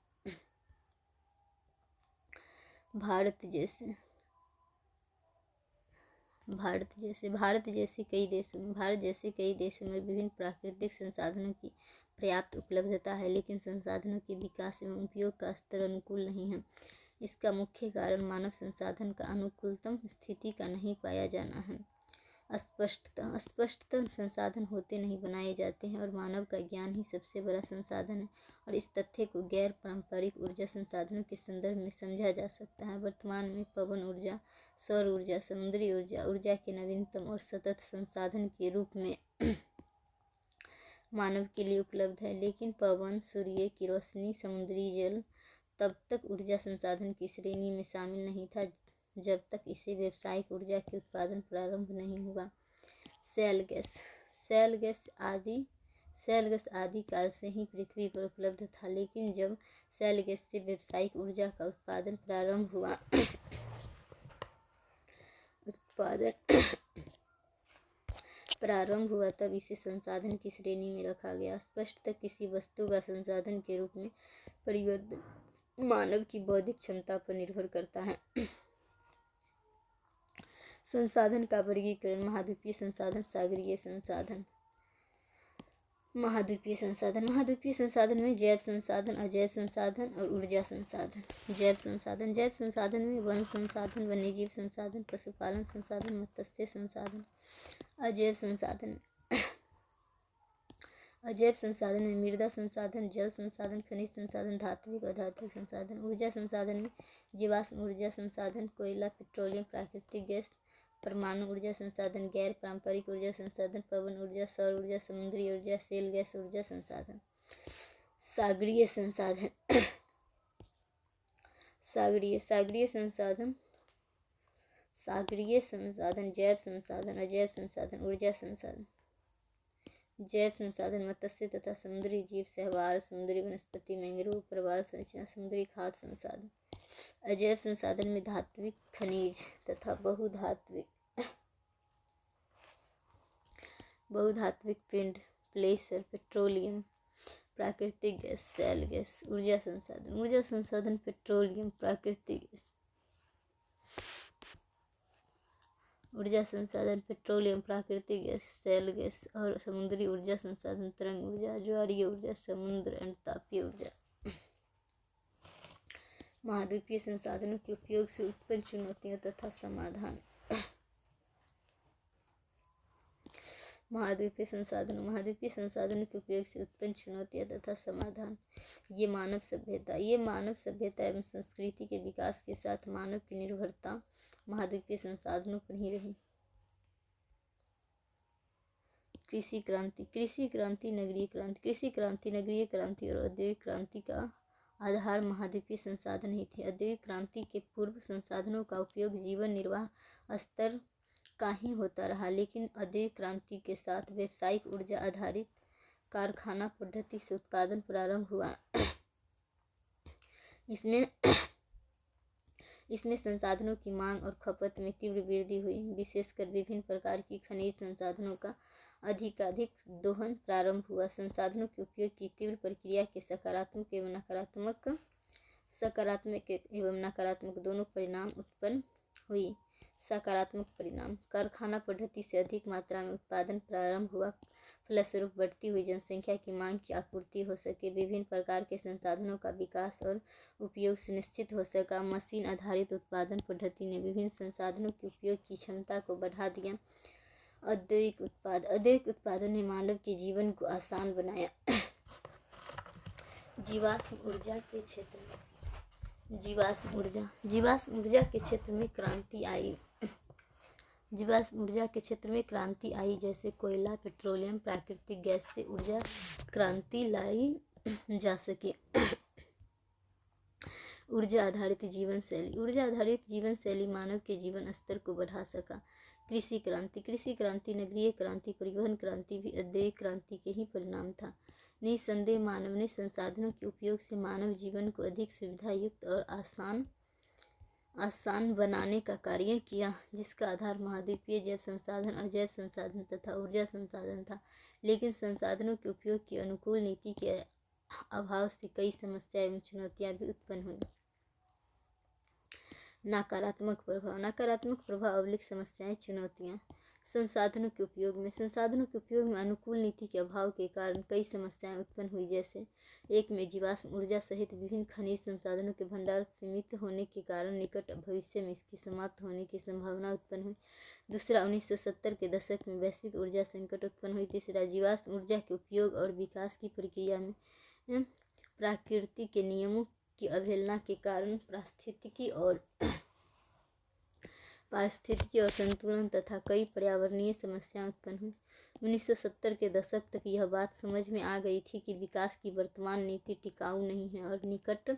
भारत जैसे कई देशों में विभिन्न प्राकृतिक संसाधनों की पर्याप्त उपलब्धता है, लेकिन संसाधनों के विकास एवं उपयोग का स्तर अनुकूल नहीं है। इसका मुख्य कारण मानव संसाधन का अनुकूलतम स्थिति का नहीं पाया जाना है। स्पष्टतः संसाधन होते नहीं बनाए जाते हैं और मानव का ज्ञान ही सबसे बड़ा संसाधन है, और इस तथ्य को गैर पारंपरिक ऊर्जा संसाधनों के संदर्भ में समझा जा सकता है। वर्तमान में पवन ऊर्जा, सौर ऊर्जा, समुद्री ऊर्जा के नवीनतम और सतत संसाधन के रूप में मानव के लिए उपलब्ध है, लेकिन पवन, सूर्य की रोशनी, समुद्री जल तब तक ऊर्जा संसाधन की श्रेणी में शामिल नहीं था जब तक इसे व्यावसायिक ऊर्जा के उत्पादन प्रारंभ नहीं हुआ। शैल गैस आदि काल से ही पृथ्वी पर उपलब्ध था, लेकिन जब शैल गैस से व्यावसायिक ऊर्जा का उत्पादन प्रारंभ हुआ तब इसे संसाधन की श्रेणी में रखा गया। स्पष्टतः किसी वस्तु का संसाधन के रूप में मानव की बौद्धिक क्षमता पर निर्भर करता है। संसाधन का वर्गीकरण। महाद्वीपीय संसाधन, सागरीय संसाधन। महाद्वीपीय संसाधन में जैव संसाधन, अजैव संसाधन और ऊर्जा संसाधन। जैव संसाधन में वन संसाधन, वन्यजीव संसाधन, पशुपालन संसाधन, मत्स्य संसाधन। अजैव संसाधन में मृदा संसाधन, जल संसाधन, खनिज संसाधन, धात्विक और अधात्विक संसाधन। ऊर्जा संसाधन में जीवाश्म ऊर्जा संसाधन, कोयला, पेट्रोलियम, प्राकृतिक गैस, परमाणु ऊर्जा संसाधन, गैर पारंपरिक ऊर्जा संसाधन, पवन ऊर्जा, सौर ऊर्जा, समुद्री ऊर्जा, शेल गैस ऊर्जा संसाधन। सागरीय संसाधन। जैव संसाधन, अजैव संसाधन, ऊर्जा संसाधन। जैव संसाधन मत्स्य तथा समुद्री जीव, शैवाल, समुद्री वनस्पति, मैंग्रोव, प्रवाल संरचना, समुद्री खाद्य संसाधन। अजैव संसाधन में धात्विक, खनिज तथा बहुधात्विक पिंड, प्लेसर, पेट्रोलियम, प्राकृतिक गैस, शेल गैस। ऊर्जा संसाधन पेट्रोलियम, प्राकृतिक गैस। शेल गैस और समुद्री ऊर्जा संसाधन तरंग ऊर्जा, ज्वारीय ऊर्जा, समुद्र एंड तापीय ऊर्जा। महाद्वीपीय संसाधनों के उपयोग से उत्पन्न चुनौतियां तथा समाधान। महाद्वीपीय संसाधनों के उपयोग से उत्पन्न चुनौतियां तथा समाधान। ये मानव सभ्यता एवं संस्कृति के विकास के साथ मानव की निर्भरता महाद्वीपीय संसाधनों पर ही रही। कृषि क्रांति, नगरीय क्रांति और औद्योगिक क्रांति का आधार महाद्वीपीय संसाधन ही थे। औद्योगिक क्रांति के पूर्व संसाधनों का उपयोग जीवन निर्वाह स्तर का ही होता रहा, लेकिन औद्योगिक क्रांति के साथ व्यावसायिक ऊर्जा आधारित कारखाना पद्धति से उत्पादन प्रारंभ हुआ। इसमें संसाधनों की मांग और खपत में तीव्र वृद्धि हुई। विशेषकर विभिन्न प्रकार की खनिज संसाधनों का अधिकाधिक दोहन प्रारंभ हुआ। संसाधनों के उपयोग की तीव्र प्रक्रिया के सकारात्मक एवं नकारात्मक दोनों परिणाम उत्पन्न हुई। सकारात्मक परिणाम, कारखाना पद्धति से अधिक मात्रा में उत्पादन प्रारंभ हुआ, फलस्वरूप बढ़ती हुई जनसंख्या की मांग की आपूर्ति हो सके, विभिन्न प्रकार के संसाधनों का विकास और उपयोग सुनिश्चित हो सका। मशीन आधारित उत्पादन पद्धति ने विभिन्न संसाधनों के उपयोग की क्षमता को बढ़ा दिया। औद्योगिक उत्पादन ने मानव के जीवन को आसान बनाया। जीवाश्म ऊर्जा के क्षेत्र में क्रांति आई। जैसे कोयला, पेट्रोलियम, प्राकृतिक गैस से ऊर्जा क्रांति लाई जा सके। ऊर्जा आधारित जीवन शैली मानव के जीवन स्तर को बढ़ा सका। कृषि क्रांति, नगरीय क्रांति, परिवहन क्रांति भी औद्योगिक क्रांति के ही परिणाम था। निसंदेह मानव ने संसाधनों के उपयोग से मानव जीवन को अधिक सुविधायुक्त और आसान बनाने का कार्य किया, जिसका आधार महाद्वीपीय जैव संसाधन, अजैव संसाधन तथा ऊर्जा संसाधन था। लेकिन संसाधनों के उपयोग की अनुकूल नीति के अभाव से कई समस्याएं एवं चुनौतियां भी उत्पन्न हुई। नकारात्मक प्रभाव समस्याएं, चुनौतियां। संसाधनों के उपयोग में अनुकूल नीति के अभाव के कारण कई समस्याएं उत्पन्न हुई। जैसे एक में जीवाश्म ऊर्जा सहित विभिन्न खनिज संसाधनों के भंडार सीमित होने के कारण निकट भविष्य में इसकी समाप्त होने की संभावना उत्पन्न हुई। दूसरा, 1970 के दशक में वैश्विक ऊर्जा संकट उत्पन्न हुई। तीसरा, जीवाश्म ऊर्जा के उपयोग और विकास की प्रक्रिया में प्रकृति के नियमों की अवहेलना के कारण पारिस्थितिकी और संतुलन तथा कई पर्यावरणीय समस्याएं उत्पन्न हुई। 1970 के दशक तक यह बात समझ में आ गई थी कि विकास की वर्तमान नीति टिकाऊ नहीं है और निकट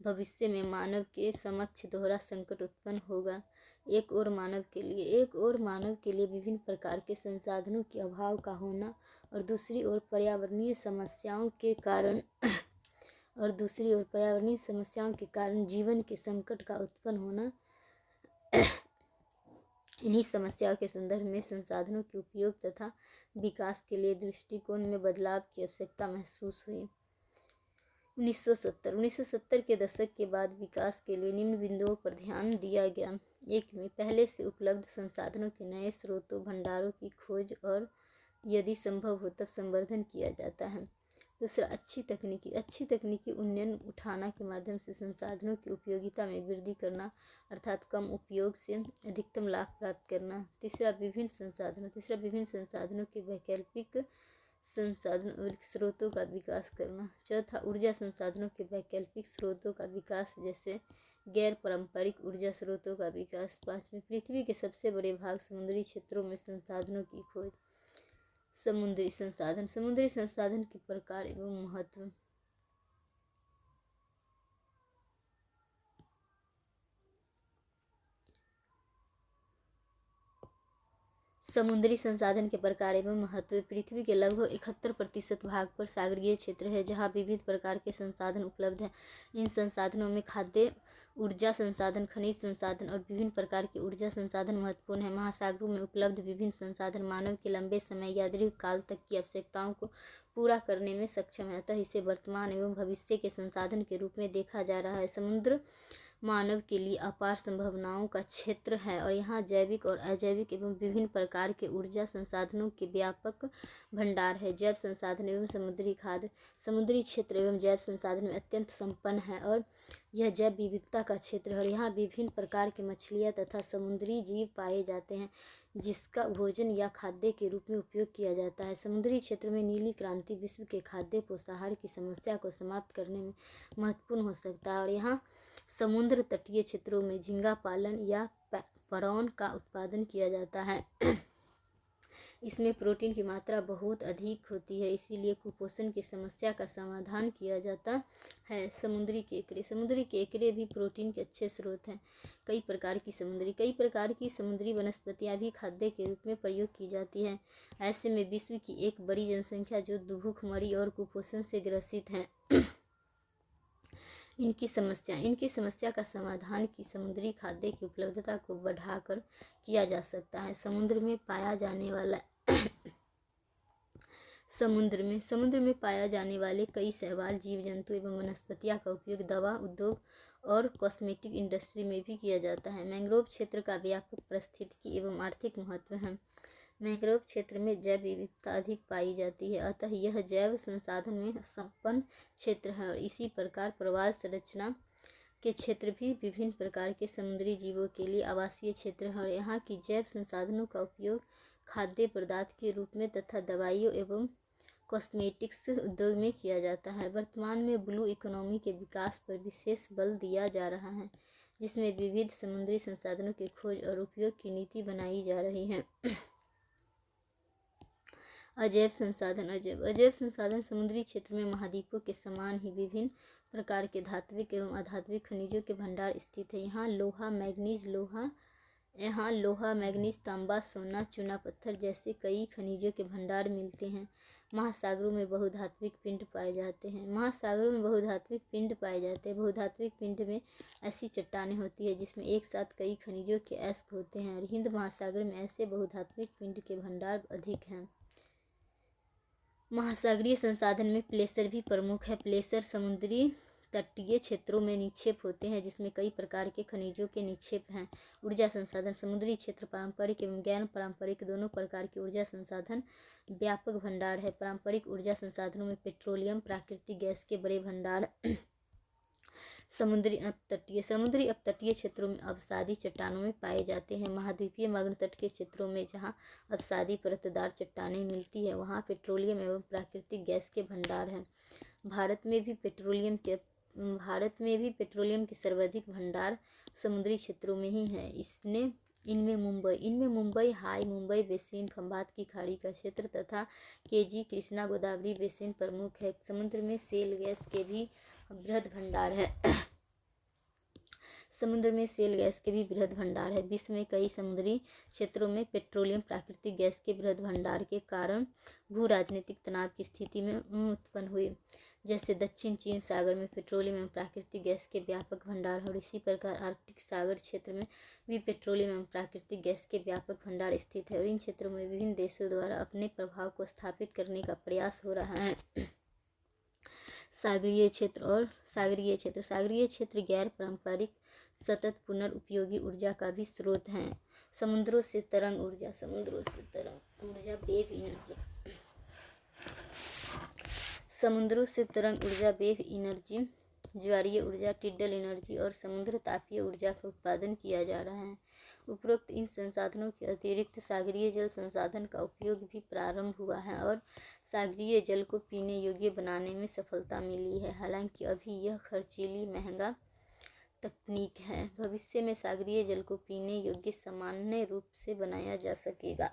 भविष्य में मानव के समक्ष दोहरा संकट उत्पन्न होगा। एक और मानव के लिए विभिन्न प्रकार के संसाधनों के अभाव का होना और दूसरी ओर पर्यावरणीय समस्याओं के कारण जीवन के संकट का उत्पन्न होना। इन्हीं समस्याओं के संदर्भ में संसाधनों के उपयोग तथा विकास के लिए दृष्टिकोण में बदलाव की आवश्यकता महसूस हुई। 1970 के दशक के बाद विकास के लिए निम्न बिंदुओं पर ध्यान दिया गया। एक में पहले से उपलब्ध संसाधनों के नए स्रोतों भंडारों की खोज और यदि संभव हो तब संवर्धन किया जाता है। दूसरा, अच्छी तकनीकी उन्नयन उठाना के माध्यम से संसाधनों की उपयोगिता में वृद्धि करना, अर्थात कम उपयोग से अधिकतम लाभ प्राप्त करना। तीसरा, विभिन्न संसाधनों के वैकल्पिक संसाधन स्रोतों का विकास करना। चौथा, ऊर्जा संसाधनों के वैकल्पिक स्रोतों का विकास, जैसे गैर पारंपरिक ऊर्जा स्रोतों का विकास। पांचवें, पृथ्वी के सबसे बड़े भाग समुद्री क्षेत्रों में संसाधनों की खोज। समुद्री संसाधन के प्रकार एवं महत्व। समुद्री संसाधन के प्रकार एवं महत्व। पृथ्वी के लगभग 71% भाग पर सागरीय क्षेत्र है, जहाँ विविध प्रकार के संसाधन उपलब्ध हैं। इन संसाधनों में खाद्य ऊर्जा संसाधन, खनिज संसाधन और विभिन्न प्रकार के ऊर्जा संसाधन महत्वपूर्ण हैं। महासागरों में उपलब्ध विभिन्न संसाधन मानव के लंबे समय या दीर्घकाल तक की आवश्यकताओं को पूरा करने में सक्षम है, अतः इसे वर्तमान एवं भविष्य के संसाधन के रूप में देखा जा रहा है। समुद्र मानव के लिए अपार संभावनाओं का क्षेत्र है और यहाँ जैविक और अजैविक एवं विभिन्न प्रकार के ऊर्जा संसाधनों के व्यापक भंडार है। जैव संसाधन एवं समुद्री खाद्य। समुद्री क्षेत्र एवं जैव संसाधन में अत्यंत संपन्न है और यह जैव विविधता का क्षेत्र है और यहाँ विभिन्न प्रकार के मछलियाँ तथा समुद्री जीव पाए जाते हैं, जिसका भोजन या खाद्य के रूप में उपयोग किया जाता है। समुद्री क्षेत्र में नीली क्रांति विश्व के खाद्य पोषाहार की समस्या को समाप्त करने में महत्वपूर्ण हो सकता है और यहाँ समुद्र तटीय क्षेत्रों में झींगा पालन या परौन का उत्पादन किया जाता है। इसमें प्रोटीन की मात्रा बहुत अधिक होती है, इसीलिए कुपोषण की समस्या का समाधान किया जाता है। समुद्री केकड़े भी प्रोटीन के अच्छे स्रोत हैं। कई प्रकार की समुद्री वनस्पतियां भी खाद्य के रूप में प्रयोग की जाती हैं। ऐसे में विश्व की एक बड़ी जनसंख्या जो भूखमरी और कुपोषण से ग्रसित है। इनकी समस्या का समाधान की समुद्री खाद्य की उपलब्धता को बढ़ाकर किया जा सकता है। समुद्र में पाया जाने वाले कई शैवाल, जीव जंतु एवं वनस्पतियां का उपयोग दवा उद्योग और कॉस्मेटिक इंडस्ट्री में भी किया जाता है। मैंग्रोव क्षेत्र का व्यापक पारिस्थितिकी एवं आर्थिक महत्व है। मैंग्रोव क्षेत्र में जैव विविधता अधिक पाई जाती है, अतः यह जैव संसाधन में संपन्न क्षेत्र है और इसी प्रकार प्रवाल संरचना के क्षेत्र भी विभिन्न प्रकार के समुद्री जीवों के लिए आवासीय क्षेत्र है और यहाँ की जैव संसाधनों का उपयोग खाद्य पदार्थ के रूप में तथा दवाइयों एवं कॉस्मेटिक्स उद्योग में किया जाता है। वर्तमान में ब्लू इकोनॉमी के विकास पर विशेष बल दिया जा रहा है, जिसमें विविध समुद्री संसाधनों की खोज और उपयोग की नीति बनाई जा रही है। अजैव संसाधन समुद्री क्षेत्र में महाद्वीपों के समान ही विभिन्न प्रकार के धात्विक एवं अधात्विक खनिजों के भंडार स्थित है। यहाँ लोहा, मैग्नीज, तांबा, सोना, चूना पत्थर जैसे कई खनिजों के भंडार मिलते हैं। महासागरों में बहुधात्विक पिंड पाए जाते हैं। बहुधात्विक पिंड में ऐसी चट्टानें होती है जिसमें एक साथ कई खनिजों के अयस्क होते हैं और हिंद महासागर में ऐसे बहुधात्विक पिंड के भंडार अधिक हैं। महासागरीय संसाधन में प्लेसर भी प्रमुख है। प्लेसर समुद्री तटीय क्षेत्रों में निक्षेप होते हैं, जिसमें कई प्रकार के खनिजों के निक्षेप हैं। ऊर्जा संसाधन समुद्री क्षेत्र पारंपरिक एवं गैर पारंपरिक दोनों प्रकार के ऊर्जा संसाधन व्यापक भंडार है। पारंपरिक ऊर्जा संसाधनों में पेट्रोलियम, प्राकृतिक गैस के बड़े भंडार। समुद्री अपतटीय क्षेत्रों में अवसादी चट्टानों में पाए जाते हैं। महाद्वीपीय मग्न तट के क्षेत्रों में जहाँ अवसादी परतदार चट्टानें मिलती है, वहाँ पेट्रोलियम एवं प्राकृतिक गैस के भंडार हैं। भारत में भी पेट्रोलियम के सर्वाधिक भंडार समुद्री क्षेत्रों में ही है। इनमें मुंबई हाई, मुंबई बेसिन, खंभात की खाड़ी का क्षेत्र तथा केजी, कृष्णा, गोदावरी बेसिन प्रमुख है। समुद्र में शेल गैस के भी बृहद भंडार है। विश्व में कई समुद्री क्षेत्रों में पेट्रोलियम, प्राकृतिक गैस के बृहद भंडार के कारण भू राजनीतिक तनाव की स्थिति में उत्पन्न हुई। जैसे दक्षिण चीन सागर में पेट्रोलियम एवं प्राकृतिक गैस के व्यापक भंडार है और इसी प्रकार आर्कटिक सागर क्षेत्र में भी पेट्रोलियम एवं प्राकृतिक गैस के व्यापक भंडार स्थित है और इन क्षेत्रों में विभिन्न देशों द्वारा अपने प्रभाव को स्थापित करने का प्रयास हो रहा है। सागरीय क्षेत्र और सागरीय क्षेत्र। सागरीय क्षेत्र गैर पारंपरिक सतत पुनर्उपयोगी ऊर्जा का भी स्रोत हैं। समुद्रों से तरंग ऊर्जा, समुद्रों से तरंग ऊर्जा वेव एनर्जी, समुद्रों से तरंग ऊर्जा वेव एनर्जी, ज्वारीय ऊर्जा टिडल एनर्जी और समुद्र तापीय ऊर्जा का उत्पादन किया जा रहा है। उपरोक्त इन संसाधनों के अतिरिक्त सागरीय जल संसाधन का उपयोग भी प्रारंभ हुआ है और सागरीय जल को पीने योग्य बनाने में सफलता मिली है। हालांकि अभी यह खर्चीली महंगा तकनीक है। भविष्य में सागरीय जल को पीने योग्य सामान्य रूप से बनाया जा सकेगा।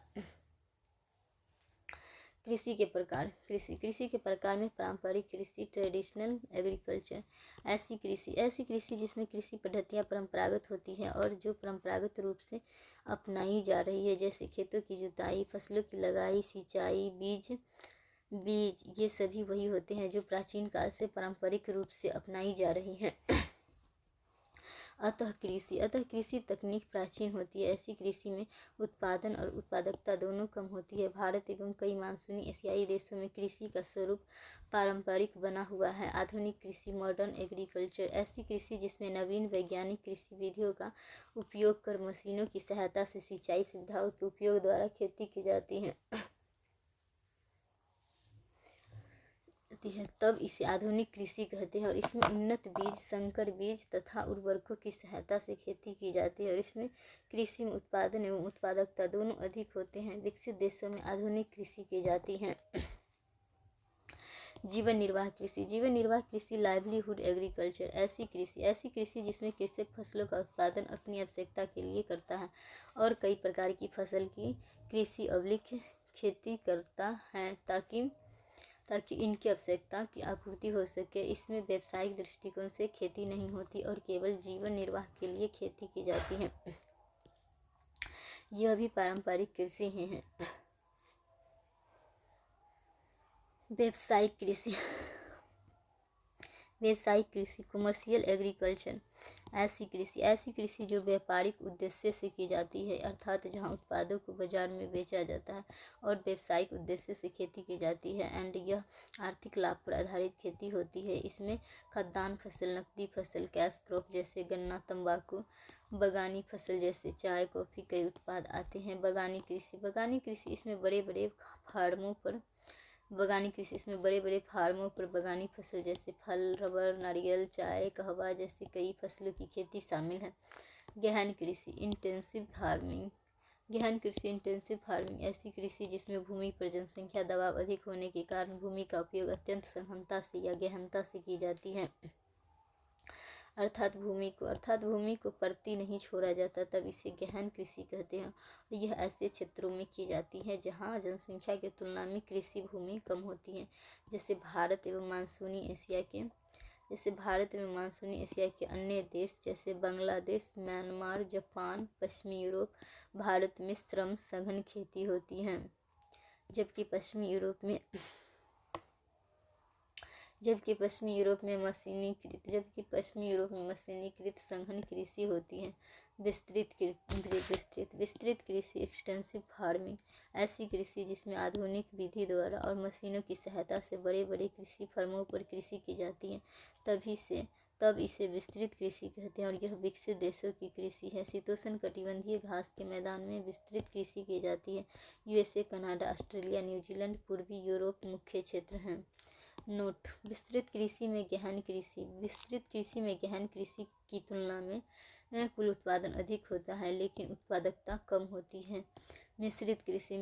कृषि के प्रकार। कृषि के प्रकार में पारंपरिक कृषि, ट्रेडिशनल एग्रीकल्चर। ऐसी कृषि जिसमें कृषि पद्धतियाँ परंपरागत होती हैं और जो परंपरागत रूप से अपनाई जा रही है, जैसे खेतों की जुताई, फसलों की लगाई, सिंचाई, बीज ये सभी वही होते हैं जो प्राचीन काल से पारंपरिक रूप से अपनाई जा रही हैं। अतः कृषि तकनीक प्राचीन होती है। ऐसी कृषि में उत्पादन और उत्पादकता दोनों कम होती है। भारत एवं कई मानसूनी एशियाई देशों में कृषि का स्वरूप पारंपरिक बना हुआ है। आधुनिक कृषि, मॉडर्न एग्रीकल्चर। ऐसी कृषि जिसमें नवीन वैज्ञानिक कृषि विधियों का उपयोग कर मशीनों की सहायता से सिंचाई सुविधाओं के उपयोग द्वारा खेती की जाती है तब इसे आधुनिक कृषि कहते हैं। और इसमें उन्नत बीज, संकर बीज तथा उर्वरकों की सहायता से खेती की जाती है और इसमें कृषि में उत्पादन एवं उत्पादकता दोनों अधिक होते हैं। विकसित देशों में आधुनिक कृषि की जाती है। जीवन निर्वाह कृषि, लाइवलीहुड एग्रीकल्चर। ऐसी कृषि जिसमें कृषक फसलों का उत्पादन अपनी आवश्यकता के लिए करता है और कई प्रकार की फसल की कृषि अवलिक खेती करता है ताकि इनकी आवश्यकता की आपूर्ति हो सके। इसमें व्यावसायिक दृष्टिकोण से खेती नहीं होती और केवल जीवन निर्वाह के लिए खेती की जाती है। यह भी पारंपरिक कृषि ही है। व्यावसायिक कृषि, कमर्शियल एग्रीकल्चर। ऐसी कृषि जो व्यापारिक उद्देश्य से की जाती है, अर्थात जहां उत्पादों को बाजार में बेचा जाता है और व्यावसायिक उद्देश्य से खेती की जाती है एंड यह आर्थिक लाभ पर आधारित खेती होती है। इसमें खाद्यान्न फसल, नकदी फसल, कैश क्रॉप जैसे गन्ना, तंबाकू, बागानी फसल जैसे चाय, कॉफ़ी कई उत्पाद आते हैं। बागानी कृषि इसमें बड़े बड़े फार्मों पर बागानी फसल जैसे फल, रबर, नारियल, चाय, कहवा जैसी कई फसलों की खेती शामिल है। गहन कृषि, इंटेंसिव फार्मिंग। ऐसी कृषि जिसमें भूमि पर जनसंख्या दबाव अधिक होने के कारण भूमि का उपयोग अत्यंत सघनता से या गहनता से की जाती है, अर्थात भूमि को परती नहीं छोड़ा जाता, तब इसे गहन कृषि कहते हैं। यह ऐसे क्षेत्रों में की जाती है जहां जनसंख्या की तुलना में कृषि भूमि कम होती है, जैसे भारत एवं मानसूनी एशिया के अन्य देश जैसे बांग्लादेश, म्यांमार, जापान, पश्चिमी यूरोप। भारत में श्रम सघन खेती होती है, जबकि पश्चिमी यूरोप में मशीनीकृत सघन कृषि होती है। विस्तृत कृषि, एक्सटेंसिव फार्मिंग। ऐसी कृषि जिसमें आधुनिक विधि द्वारा और मशीनों की सहायता से बड़े बड़े कृषि फर्मों पर कृषि की जाती है, तब इसे विस्तृत कृषि कहते हैं और यह विकसित देशों की कृषि है। शीतोष्ण कटिबंधीय घास के मैदान में विस्तृत कृषि की जाती है। USA, कनाडा, ऑस्ट्रेलिया, न्यूजीलैंड, पूर्वी यूरोप मुख्य क्षेत्र हैं। नोट: विस्तृत कृषि में गहन कृषि की तुलना में कुल उत्पादन अधिक होता है लेकिन उत्पादकता कम होती है। मिश्रित कृषि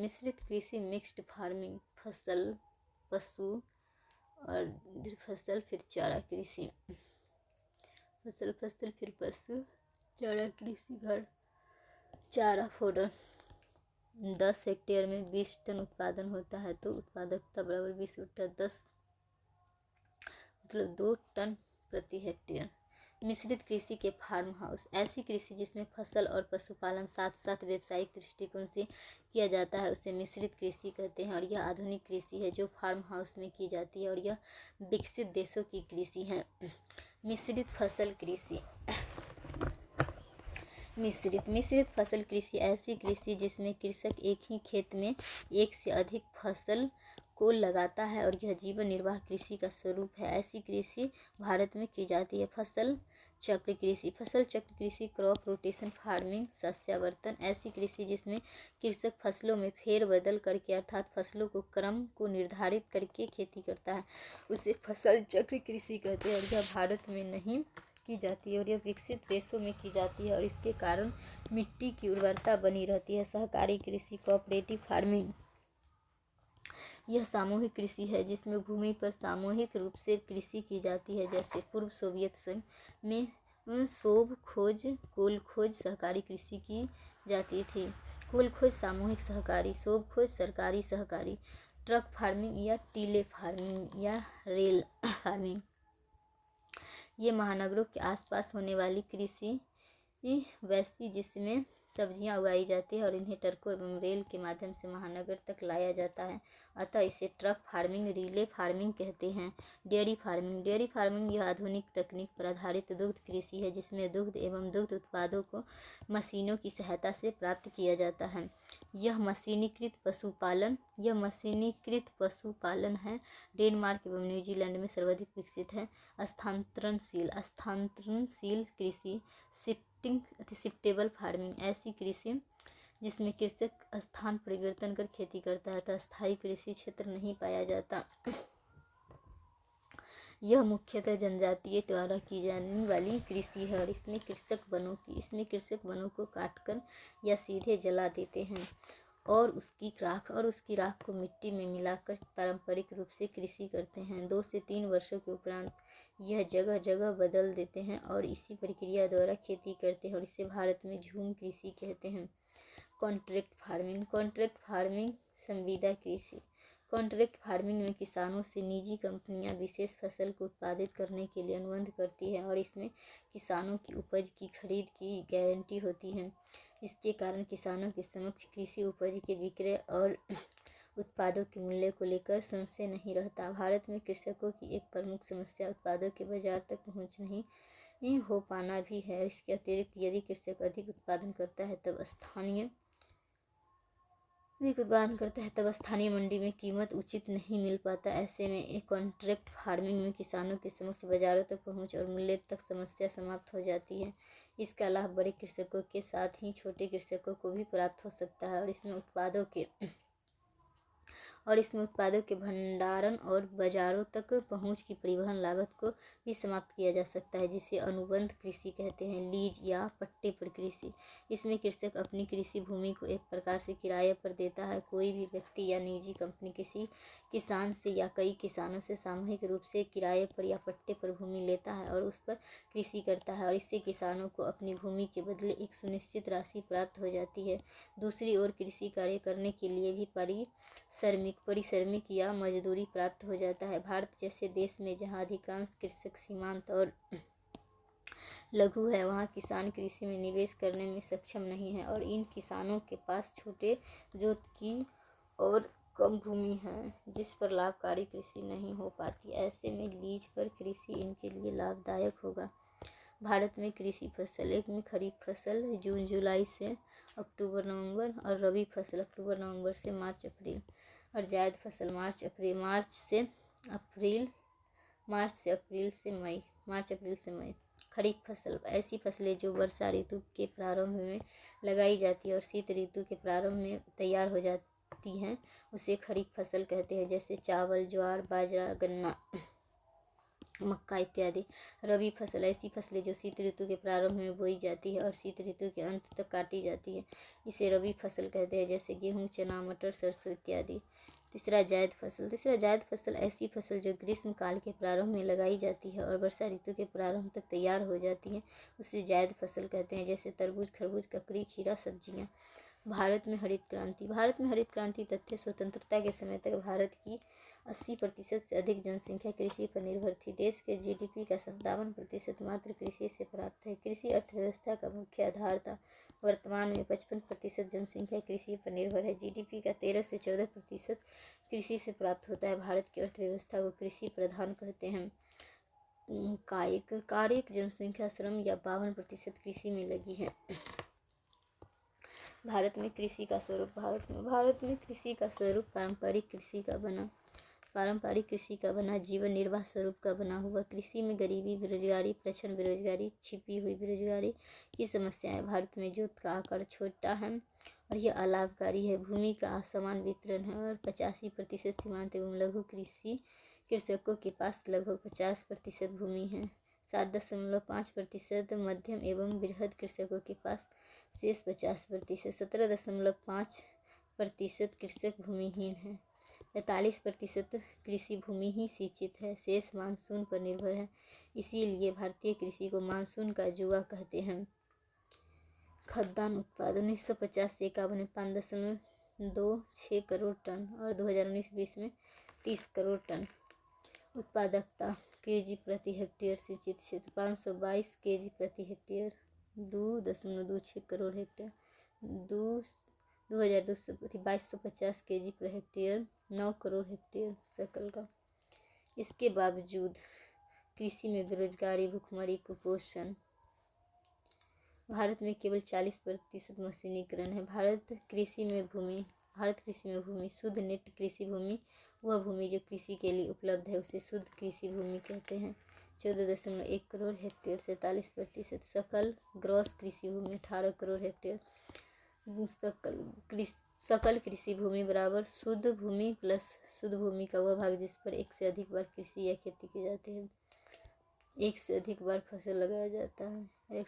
मिक्स्ड फार्मिंग, फसल, पशु और फसल फिर चारा कृषि, फसल फिर पशु, चारा कृषि, घर चारा फोडर। 10 हेक्टेयर में 20 टन उत्पादन होता है तो उत्पादकता बराबर 20 टन 2 टन प्रति हेक्टेयर। मिश्रित कृषि के फार्म हाउस। ऐसी कृषि जिसमें फसल और पशुपालन साथ साथ व्यावसायिक दृष्टिकोण से किया जाता है उसे मिश्रित कृषि कहते हैं और यह आधुनिक कृषि है जो फार्म हाउस में की जाती है और यह विकसित देशों की कृषि है। मिश्रित फसल कृषि ऐसी कृषि जिसमें कृषक एक ही खेत में एक से अधिक फसल कोल लगाता है और यह जीवन निर्वाह कृषि का स्वरूप है। ऐसी कृषि भारत में की जाती है। फसल चक्र कृषि। फसल चक्र कृषि क्रॉप रोटेशन फार्मिंग सस्यावर्तन ऐसी कृषि जिसमें कृषक फसलों में फेरबदल करके अर्थात फसलों को क्रम को निर्धारित करके खेती करता है, उसे फसल चक्र कृषि कहते हैं। और यह भारत में नहीं की जाती है और यह विकसित देशों में की जाती है और इसके कारण मिट्टी की उर्वरता बनी रहती है। सहकारी कृषि कोऑपरेटिव फार्मिंग यह सामूहिक कृषि है जिसमें भूमि पर सामूहिक रूप से कृषि की जाती है। जैसे पूर्व सोवियत संघ में सोव खोज कोल खोज सहकारी कृषि की जाती थी। कोल खोज सामूहिक सहकारी, सोव खोज सरकारी सहकारी, ट्रक फार्मिंग या टीले फार्मिंग या रेल फार्मिंग ये महानगरों के आसपास होने वाली कृषि वैसी जिसमें सब्जियां उगाई जाती है और इन्हें ट्रकों एवं रेल के माध्यम से महानगर तक लाया जाता है, अतः इसे ट्रक फार्मिंग रिले फार्मिंग कहते हैं। Dairy farming. डेयरी फार्मिंग यह आधुनिक तकनीक पर आधारित दुग्ध कृषि है जिसमें दुग्ध एवं दुग्ध उत्पादों को मशीनों की सहायता से प्राप्त किया जाता है। यह मशीनीकृत पशुपालन है। डेनमार्क एवं न्यूजीलैंड में सर्वाधिक विकसित है। स्थानांतरणशील कृषि शिफ्टेबल फार्मिंग ऐसी कृषि जिसमें कृषक स्थान परिवर्तन कर खेती करता है तथा स्थायी कृषि क्षेत्र नहीं पाया जाता। यह मुख्यतः जनजातीय द्वारा की जाने वाली कृषि है और इसमें कृषक वनों को काटकर या सीधे जला देते हैं और उसकी राख को मिट्टी में मिलाकर पारंपरिक रूप से कृषि करते हैं। 2 से 3 वर्षों के उपरांत यह जगह जगह बदल देते हैं और इसी प्रक्रिया द्वारा खेती करते हैं और इसे भारत में झूम कृषि कहते हैं। कॉन्ट्रैक्ट फार्मिंग संविदा कृषि। कॉन्ट्रैक्ट फार्मिंग में किसानों से निजी कंपनियां विशेष फसल को उत्पादित करने के लिए अनुबंध करती हैं और इसमें किसानों की उपज की खरीद की गारंटी होती है। इसके कारण किसानों के समक्ष कृषि उपज के विक्रय और उत्पादों के मूल्य को लेकर संशय नहीं रहता। भारत में कृषकों की एक प्रमुख समस्या उत्पादों के बाजार तक पहुंच नहीं हो पाना भी है। इसके अतिरिक्त यदि कृषक अधिक उत्पादन करता है तब स्थानीय मंडी में कीमत उचित नहीं मिल पाता। ऐसे में एक कॉन्ट्रैक्ट फार्मिंग में किसानों के समक्ष बाजारों तक पहुंच और मूल्य तक समस्या समाप्त हो जाती है। इसका लाभ बड़े कृषकों के साथ ही छोटे कृषकों को भी प्राप्त हो सकता है और इसमें उत्पादों के भंडारण और बाजारों तक पहुंच की परिवहन लागत को भी समाप्त किया जा सकता है, जिसे अनुबंध कृषि कहते हैं। लीज या पट्टे पर कृषि। इसमें कृषक अपनी कृषि भूमि को एक प्रकार से किराए पर देता है। कोई भी व्यक्ति या निजी कंपनी किसी किसान से या कई किसानों से सामूहिक रूप से किराए पर या पट्टे पर भूमि लेता है और उस पर कृषि करता है और इससे किसानों को अपनी भूमि के बदले एक सुनिश्चित राशि प्राप्त हो जाती है। दूसरी ओर कृषि कार्य करने के लिए भी पारिश्रमिक या मजदूरी प्राप्त हो जाता है। भारत जैसे देश में जहां अधिकांश कृषक सीमांत और लघु है, वहां किसान कृषि में निवेश करने में सक्षम नहीं है और इन किसानों के पास छोटे जोत की और कम भूमि है जिस पर लाभकारी कृषि नहीं हो पाती। ऐसे में लीज पर कृषि इनके लिए लाभदायक होगा। भारत में कृषि फसल एक में खरीफ फसल जून जुलाई से अक्टूबर नवंबर और रबी फसल अक्टूबर नवंबर से मार्च अप्रैल और जायद फसल मार्च अप्रैल से मई। खरीफ फसल ऐसी फसलें जो वर्षा ऋतु के प्रारंभ में लगाई जाती है और शीत ऋतु के प्रारंभ में तैयार हो जाती हैं, उसे खरीफ फसल कहते हैं। जैसे चावल, ज्वार, बाजरा, गन्ना, मक्का इत्यादि। रबी फसल ऐसी फसलें जो शीत ऋतु के प्रारंभ में बोई जाती है और शीत ऋतु के अंत तक काटी जाती है, इसे रबी फसल कहते हैं। जैसे गेहूँ, चना, मटर, सरसों इत्यादि। तीसरा जायद फसल ऐसी फसल जो ग्रीष्म काल के प्रारंभ में लगाई जाती है और वर्षा ऋतु के प्रारंभ तक तैयार हो जाती है, उसे जायद फसल कहते हैं। जैसे तरबूज, खरबूज, ककड़ी, खीरा, सब्जियां। भारत में हरित क्रांति तथ्य स्वतंत्रता के समय तक भारत की 80% से अधिक जनसंख्या कृषि पर निर्भर थी। देश के जीडीपी का 57% मात्र कृषि से प्राप्त है। कृषि अर्थव्यवस्था का मुख्य आधार था। वर्तमान में 55% जनसंख्या कृषि पर निर्भर है। जीडीपी का 13 से 14% कृषि से प्राप्त होता है। भारत की अर्थव्यवस्था को कृषि प्रधान कहते हैं। कायिक जनसंख्या श्रम या 52% कृषि में लगी है। भारत में कृषि का स्वरूप पारंपरिक कृषि का बना। पारंपरिक कृषि का बना जीवन निर्वाह स्वरूप का बना हुआ। कृषि में गरीबी, बेरोजगारी, प्रचंड बेरोजगारी, छिपी हुई बेरोजगारी की समस्या है। भारत में जोत का आकार छोटा है और यह अलाभकारी है। भूमि का असमान वितरण है और 85% सीमांत एवं लघु कृषि कृषकों के पास लगभग 50% भूमि है। 7.5% मध्यम एवं बृहद कृषकों के पास शेष 50%। 17.5% कृषक भूमिहीन है। 45% कृषि भूमि ही सिंचित है। शेष मानसून पर निर्भर है। इसीलिए भारतीय कृषि को मानसून का जुआ कहते हैं। खाद्यान्न उत्पादन 1950 से 51 में 5.26 करोड़ टन और 2019-20 में 30 करोड़ टन। उत्पादकता केजी प्रति हेक्टेयर। सिंचित क्षेत्र 522 केजी प्रति hectare, 2.26 crore hectare. 2250 KG per hectare, 9 crore hectare सकल का। इसके बावजूद कृषि में बेरोजगारी, भुखमरी, कुपोषण। भारत में केवल 40% मशीनीकरण है। भारत कृषि में भूमि शुद्ध नेट कृषि भूमि वह भूमि जो कृषि के लिए उपलब्ध है उसे शुद्ध कृषि भूमि कहते हैं। 14.1 करोड़ हेक्टेयर, 47%। सकल ग्रॉस कृषि भूमि 18 करोड़ हेक्टेयर। सकल कृषि भूमि बराबर शुद्ध भूमि प्लस शुद्ध भूमि का वह भाग जिस पर एक से अधिक बार कृषि या खेती की जाती है, एक से अधिक बार फसल लगाया जाता है।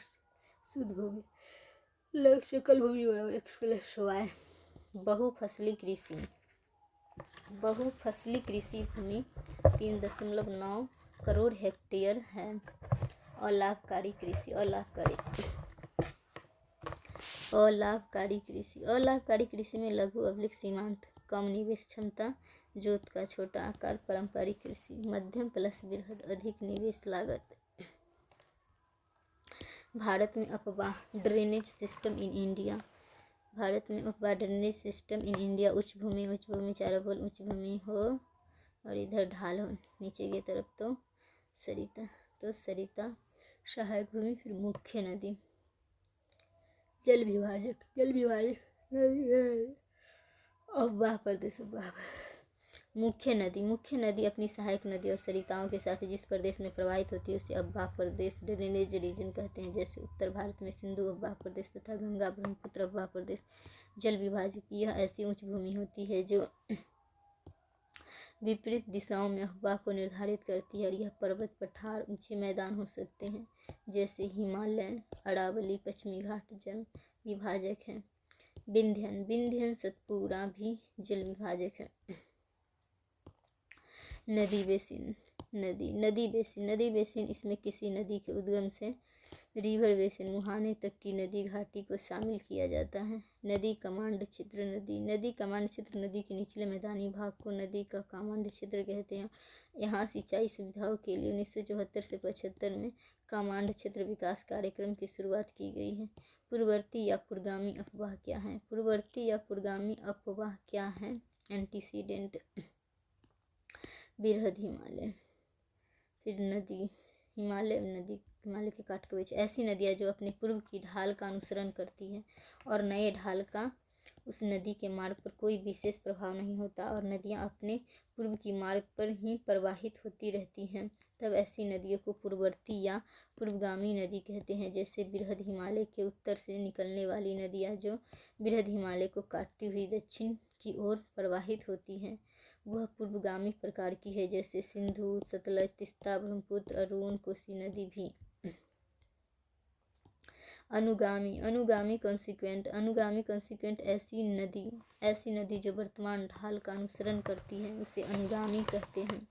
शुद्ध भूमि सकल भूमि बराबर x+y। बहुफसली कृषि भूमि 3.9 करोड़ हेक्टेयर है। अलाभकारी कृषि। अलाभकारी कृषि में लघु अवलिक सीमांत, कम निवेश क्षमता, जोत का छोटा आकार। पारंपरिक कृषि मध्यम प्लस बृहद, अधिक निवेश लागत। भारत में अपवाह ड्रेनेज सिस्टम इन इंडिया। उच्च भूमि चारों बगल उच्च भूमि हो और इधर ढाल हो नीचे की तरफ तो सरिता सहायक भूमि। फिर मुख्य नदी। जल विभाजक अफवाह प्रदेश। मुख्य नदी अपनी सहायक नदी और सरिताओं के साथ जिस प्रदेश में प्रवाहित होती है उसे अफवाह प्रदेश ड्रेनेज रीजन कहते हैं। जैसे उत्तर भारत में सिंधु अफवाह प्रदेश तथा गंगा ब्रह्मपुत्र अफवाह प्रदेश। जल विभाजक यह ऐसी उच्च भूमि होती है जो विपरीत दिशाओं में अफवाह को निर्धारित करती है और यह पर्वत, पठार, ऊंचे मैदान हो सकते हैं जैसे हिमालय, अरावली, पश्चिमी घाट जल विभाजक है। विंध्यन सतपुड़ा भी जल विभाजक है। नदी बेसिन इसमें किसी नदी के उद्गम से रिवर बेसिन मुहाने तक की नदी घाटी को शामिल किया जाता है। नदी कमांड क्षेत्र। नदी कमांड क्षेत्र नदी के निचले मैदानी भाग को नदी का कमांड क्षेत्र कहते हैं। यहाँ सिंचाई सुविधाओं के लिए 1974 से 75 में कमांड क्षेत्र विकास कार्यक्रम की शुरुआत की गई है। पूर्ववर्ती या पूर्वगामी अफवाह क्या है? एंटीसीडेंट बृहद हिमालय। फिर हिमालय के काट के बीच ऐसी नदियाँ जो अपने पूर्व की ढाल का अनुसरण करती हैं और नए ढाल का उस नदी के मार्ग पर कोई विशेष प्रभाव नहीं होता और नदियाँ अपने पूर्व की मार्ग पर ही प्रवाहित होती रहती हैं, तब ऐसी नदियों को पूर्ववर्ती या पूर्वगामी नदी कहते हैं। जैसे बृहद हिमालय के उत्तर से निकलने वाली नदियाँ जो बृहद हिमालय को काटती हुई दक्षिण की ओर प्रवाहित होती हैं वह पूर्वगामी प्रकार की है, जैसे सिंधु, सतलज, तीस्ता, ब्रह्मपुत्र, अरुण, कोसी नदी भी। अनुगामी कॉन्सिक्वेंट ऐसी नदी जो वर्तमान ढाल का अनुसरण करती है उसे अनुगामी कहते हैं।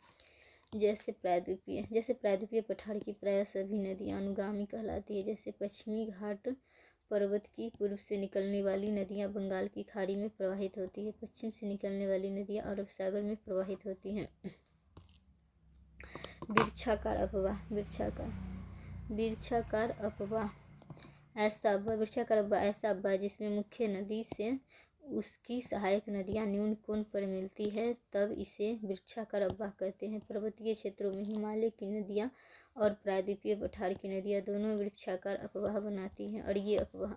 जैसे प्रायद्वीपीय पठार की प्रायः सभी नदियाँ अनुगामी कहलाती है। जैसे पश्चिमी घाट पर्वत की पूर्व से निकलने वाली नदियाँ बंगाल की खाड़ी में प्रवाहित होती है, पश्चिम से निकलने वाली नदियाँ अरब सागर में प्रवाहित होती हैं। बिरछाकार अफवाह ऐसा अफवाह जिसमें मुख्य नदी से उसकी सहायक नदियाँ न्यून कोण पर मिलती है, तब इसे वृक्षाकार अफवाह कहते हैं। पर्वतीय क्षेत्रों में हिमालय की नदियाँ और प्रायद्वीपीय पठार की नदियाँ दोनों वृक्षाकार अफवाह बनाती हैं और ये अफवाह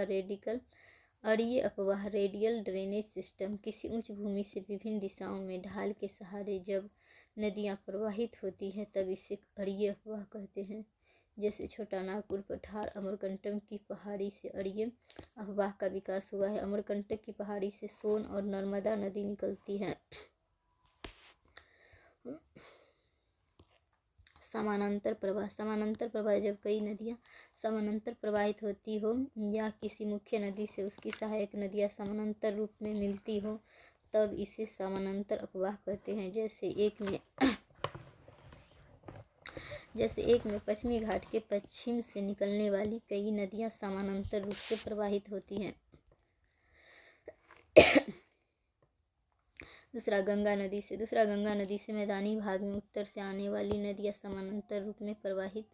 रेडिकल अड़िये अपवाह रेडियल ड्रेनेज सिस्टम। किसी ऊंच भूमि से विभिन्न दिशाओं में ढाल के सहारे जब नदियाँ प्रवाहित होती हैं तब इसे अड़िये अपवाह कहते हैं। जैसे छोटा नागपुर पठार अमरकंटक की पहाड़ी से अड़िये अपवाह का विकास हुआ है। अमरकंटक की पहाड़ी से सोन और नर्मदा नदी निकलती हैं। समानांतर प्रवाह। समानांतर प्रवाह जब कई नदियाँ समानांतर प्रवाहित होती हो या किसी मुख्य नदी से उसकी सहायक नदियाँ समानांतर रूप में मिलती हो तब इसे समानांतर अपवाह कहते हैं। जैसे एक में पश्चिमी घाट के पश्चिम से निकलने वाली कई नदियाँ समानांतर रूप से प्रवाहित होती हैं। दूसरा गंगा नदी से मैदानी भाग में उत्तर से आने वाली नदियाँ समानांतर रूप में प्रवाहित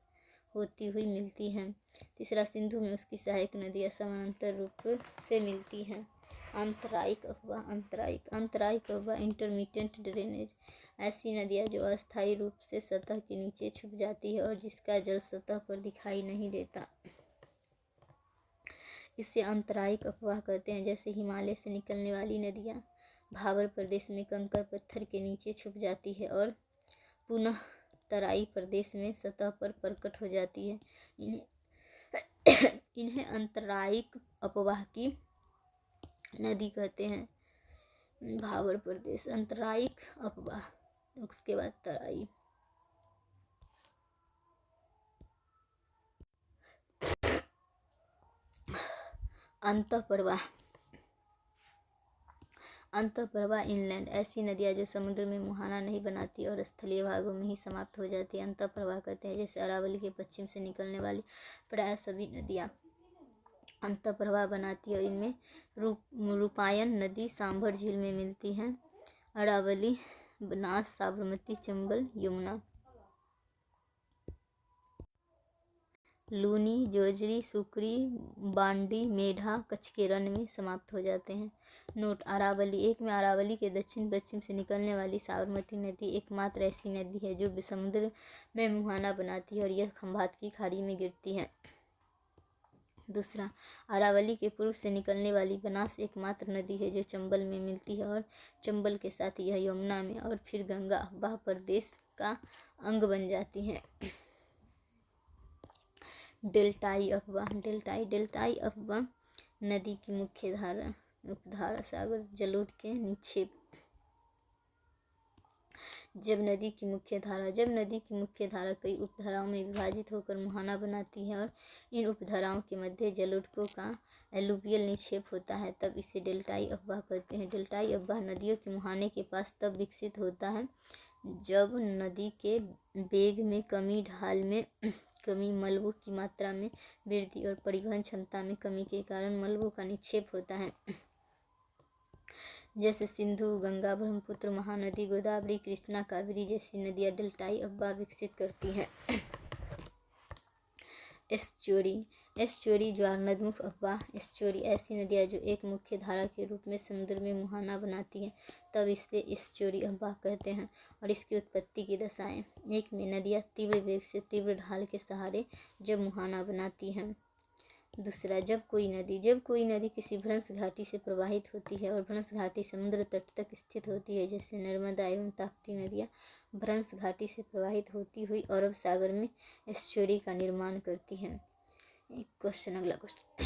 होती हुई मिलती हैं। तीसरा सिंधु में उसकी सहायक नदियाँ समानांतर रूप से मिलती हैं। आंतरायिक अफवाह इंटरमीडिएट ड्रेनेज। ऐसी नदियाँ जो अस्थायी रूप से सतह के नीचे छुप जाती है और जिसका जल सतह पर दिखाई नहीं देता, इसे आंतरायिक अफवाह कहते हैं। जैसे हिमालय से निकलने वाली नदियाँ भाबर प्रदेश में कंकड़ पत्थर के नीचे छुप जाती है और पुनः तराई प्रदेश में सतह पर प्रकट हो जाती है। इन्हें आंतरायिक अपवाह की नदी कहते हैं। भाबर प्रदेश आंतरायिक अपवाह, उसके बाद तराई। अंतःप्रवाह इनलैंड। ऐसी नदियाँ जो समुद्र में मुहाना नहीं बनाती और स्थलीय भागों में ही समाप्त हो जाती है, अंतःप्रवाह कहते हैं। जैसे अरावली के पश्चिम से निकलने वाली प्रायः सभी नदियाँ अंतःप्रवाह बनाती है और इनमें रूपायन नदी सांभर झील में मिलती हैं। अरावली, बनास, साबरमती, चंबल, यमुना। लूनी, जोजरी, सुकरी, बांडी, मेढा कच्छ के रण में समाप्त हो जाते हैं। नोट। अरावली। एक में अरावली के दक्षिण पश्चिम से निकलने वाली साबरमती नदी एकमात्र ऐसी नदी है जो समुद्र में मुहाना बनाती है और यह खंभात की खाड़ी में गिरती है। दूसरा, अरावली के पूर्व से निकलने वाली बनास एकमात्र नदी है जो चंबल में मिलती है और चंबल के साथ यह यमुना में और फिर गंगा अफवाह प्रदेश का अंग बन जाती है। डेल्टाई अफवाह नदी की मुख्य धारा उपधारा सागर जलोढ़ के निक्षेप। जब नदी की मुख्य धारा कई उपधाराओं में विभाजित होकर मुहाना बनाती है और इन उपधाराओं के मध्य जलोढ़ों का एलुवियल निक्षेप होता है तब इसे डेल्टाई अफवाह कहते हैं। डेल्टाई अफवाह नदियों के मुहाने के पास तब विकसित होता है जब नदी के वेग में कमी, ढाल में कमी, मलबों की मात्रा में वृद्धि और परिवहन क्षमता में कमी के कारण मलबों का निक्षेप होता है। जैसे सिंधु, गंगा, ब्रह्मपुत्र, महानदी, गोदावरी, कृष्णा, कावेरी जैसी नदियाँ डेल्टाई अफवाह विकसित करती हैं। एस्चुरी ज्वारनदमुख अफवाह। एस्चुरी ऐसी नदियाँ जो एक मुख्य धारा के रूप में समुद्र में मुहाना बनाती हैं तब इसे एस्चुरी अफवाह कहते हैं। और इसकी उत्पत्ति की दशाएं। एक में नदियाँ तीव्र वेग से तीव्र ढाल के सहारे जब मुहाना बनाती हैं। दूसरा, जब कोई नदी किसी भ्रंश घाटी से प्रवाहित होती है और भ्रंश घाटी समुद्र तट तक स्थित होती है। जैसे नर्मदा एवं ताप्ती नदियाँ भ्रंश घाटी से प्रवाहित होती हुई अरब सागर में एस्चुरी का निर्माण करती हैं। अगला क्वेश्चन।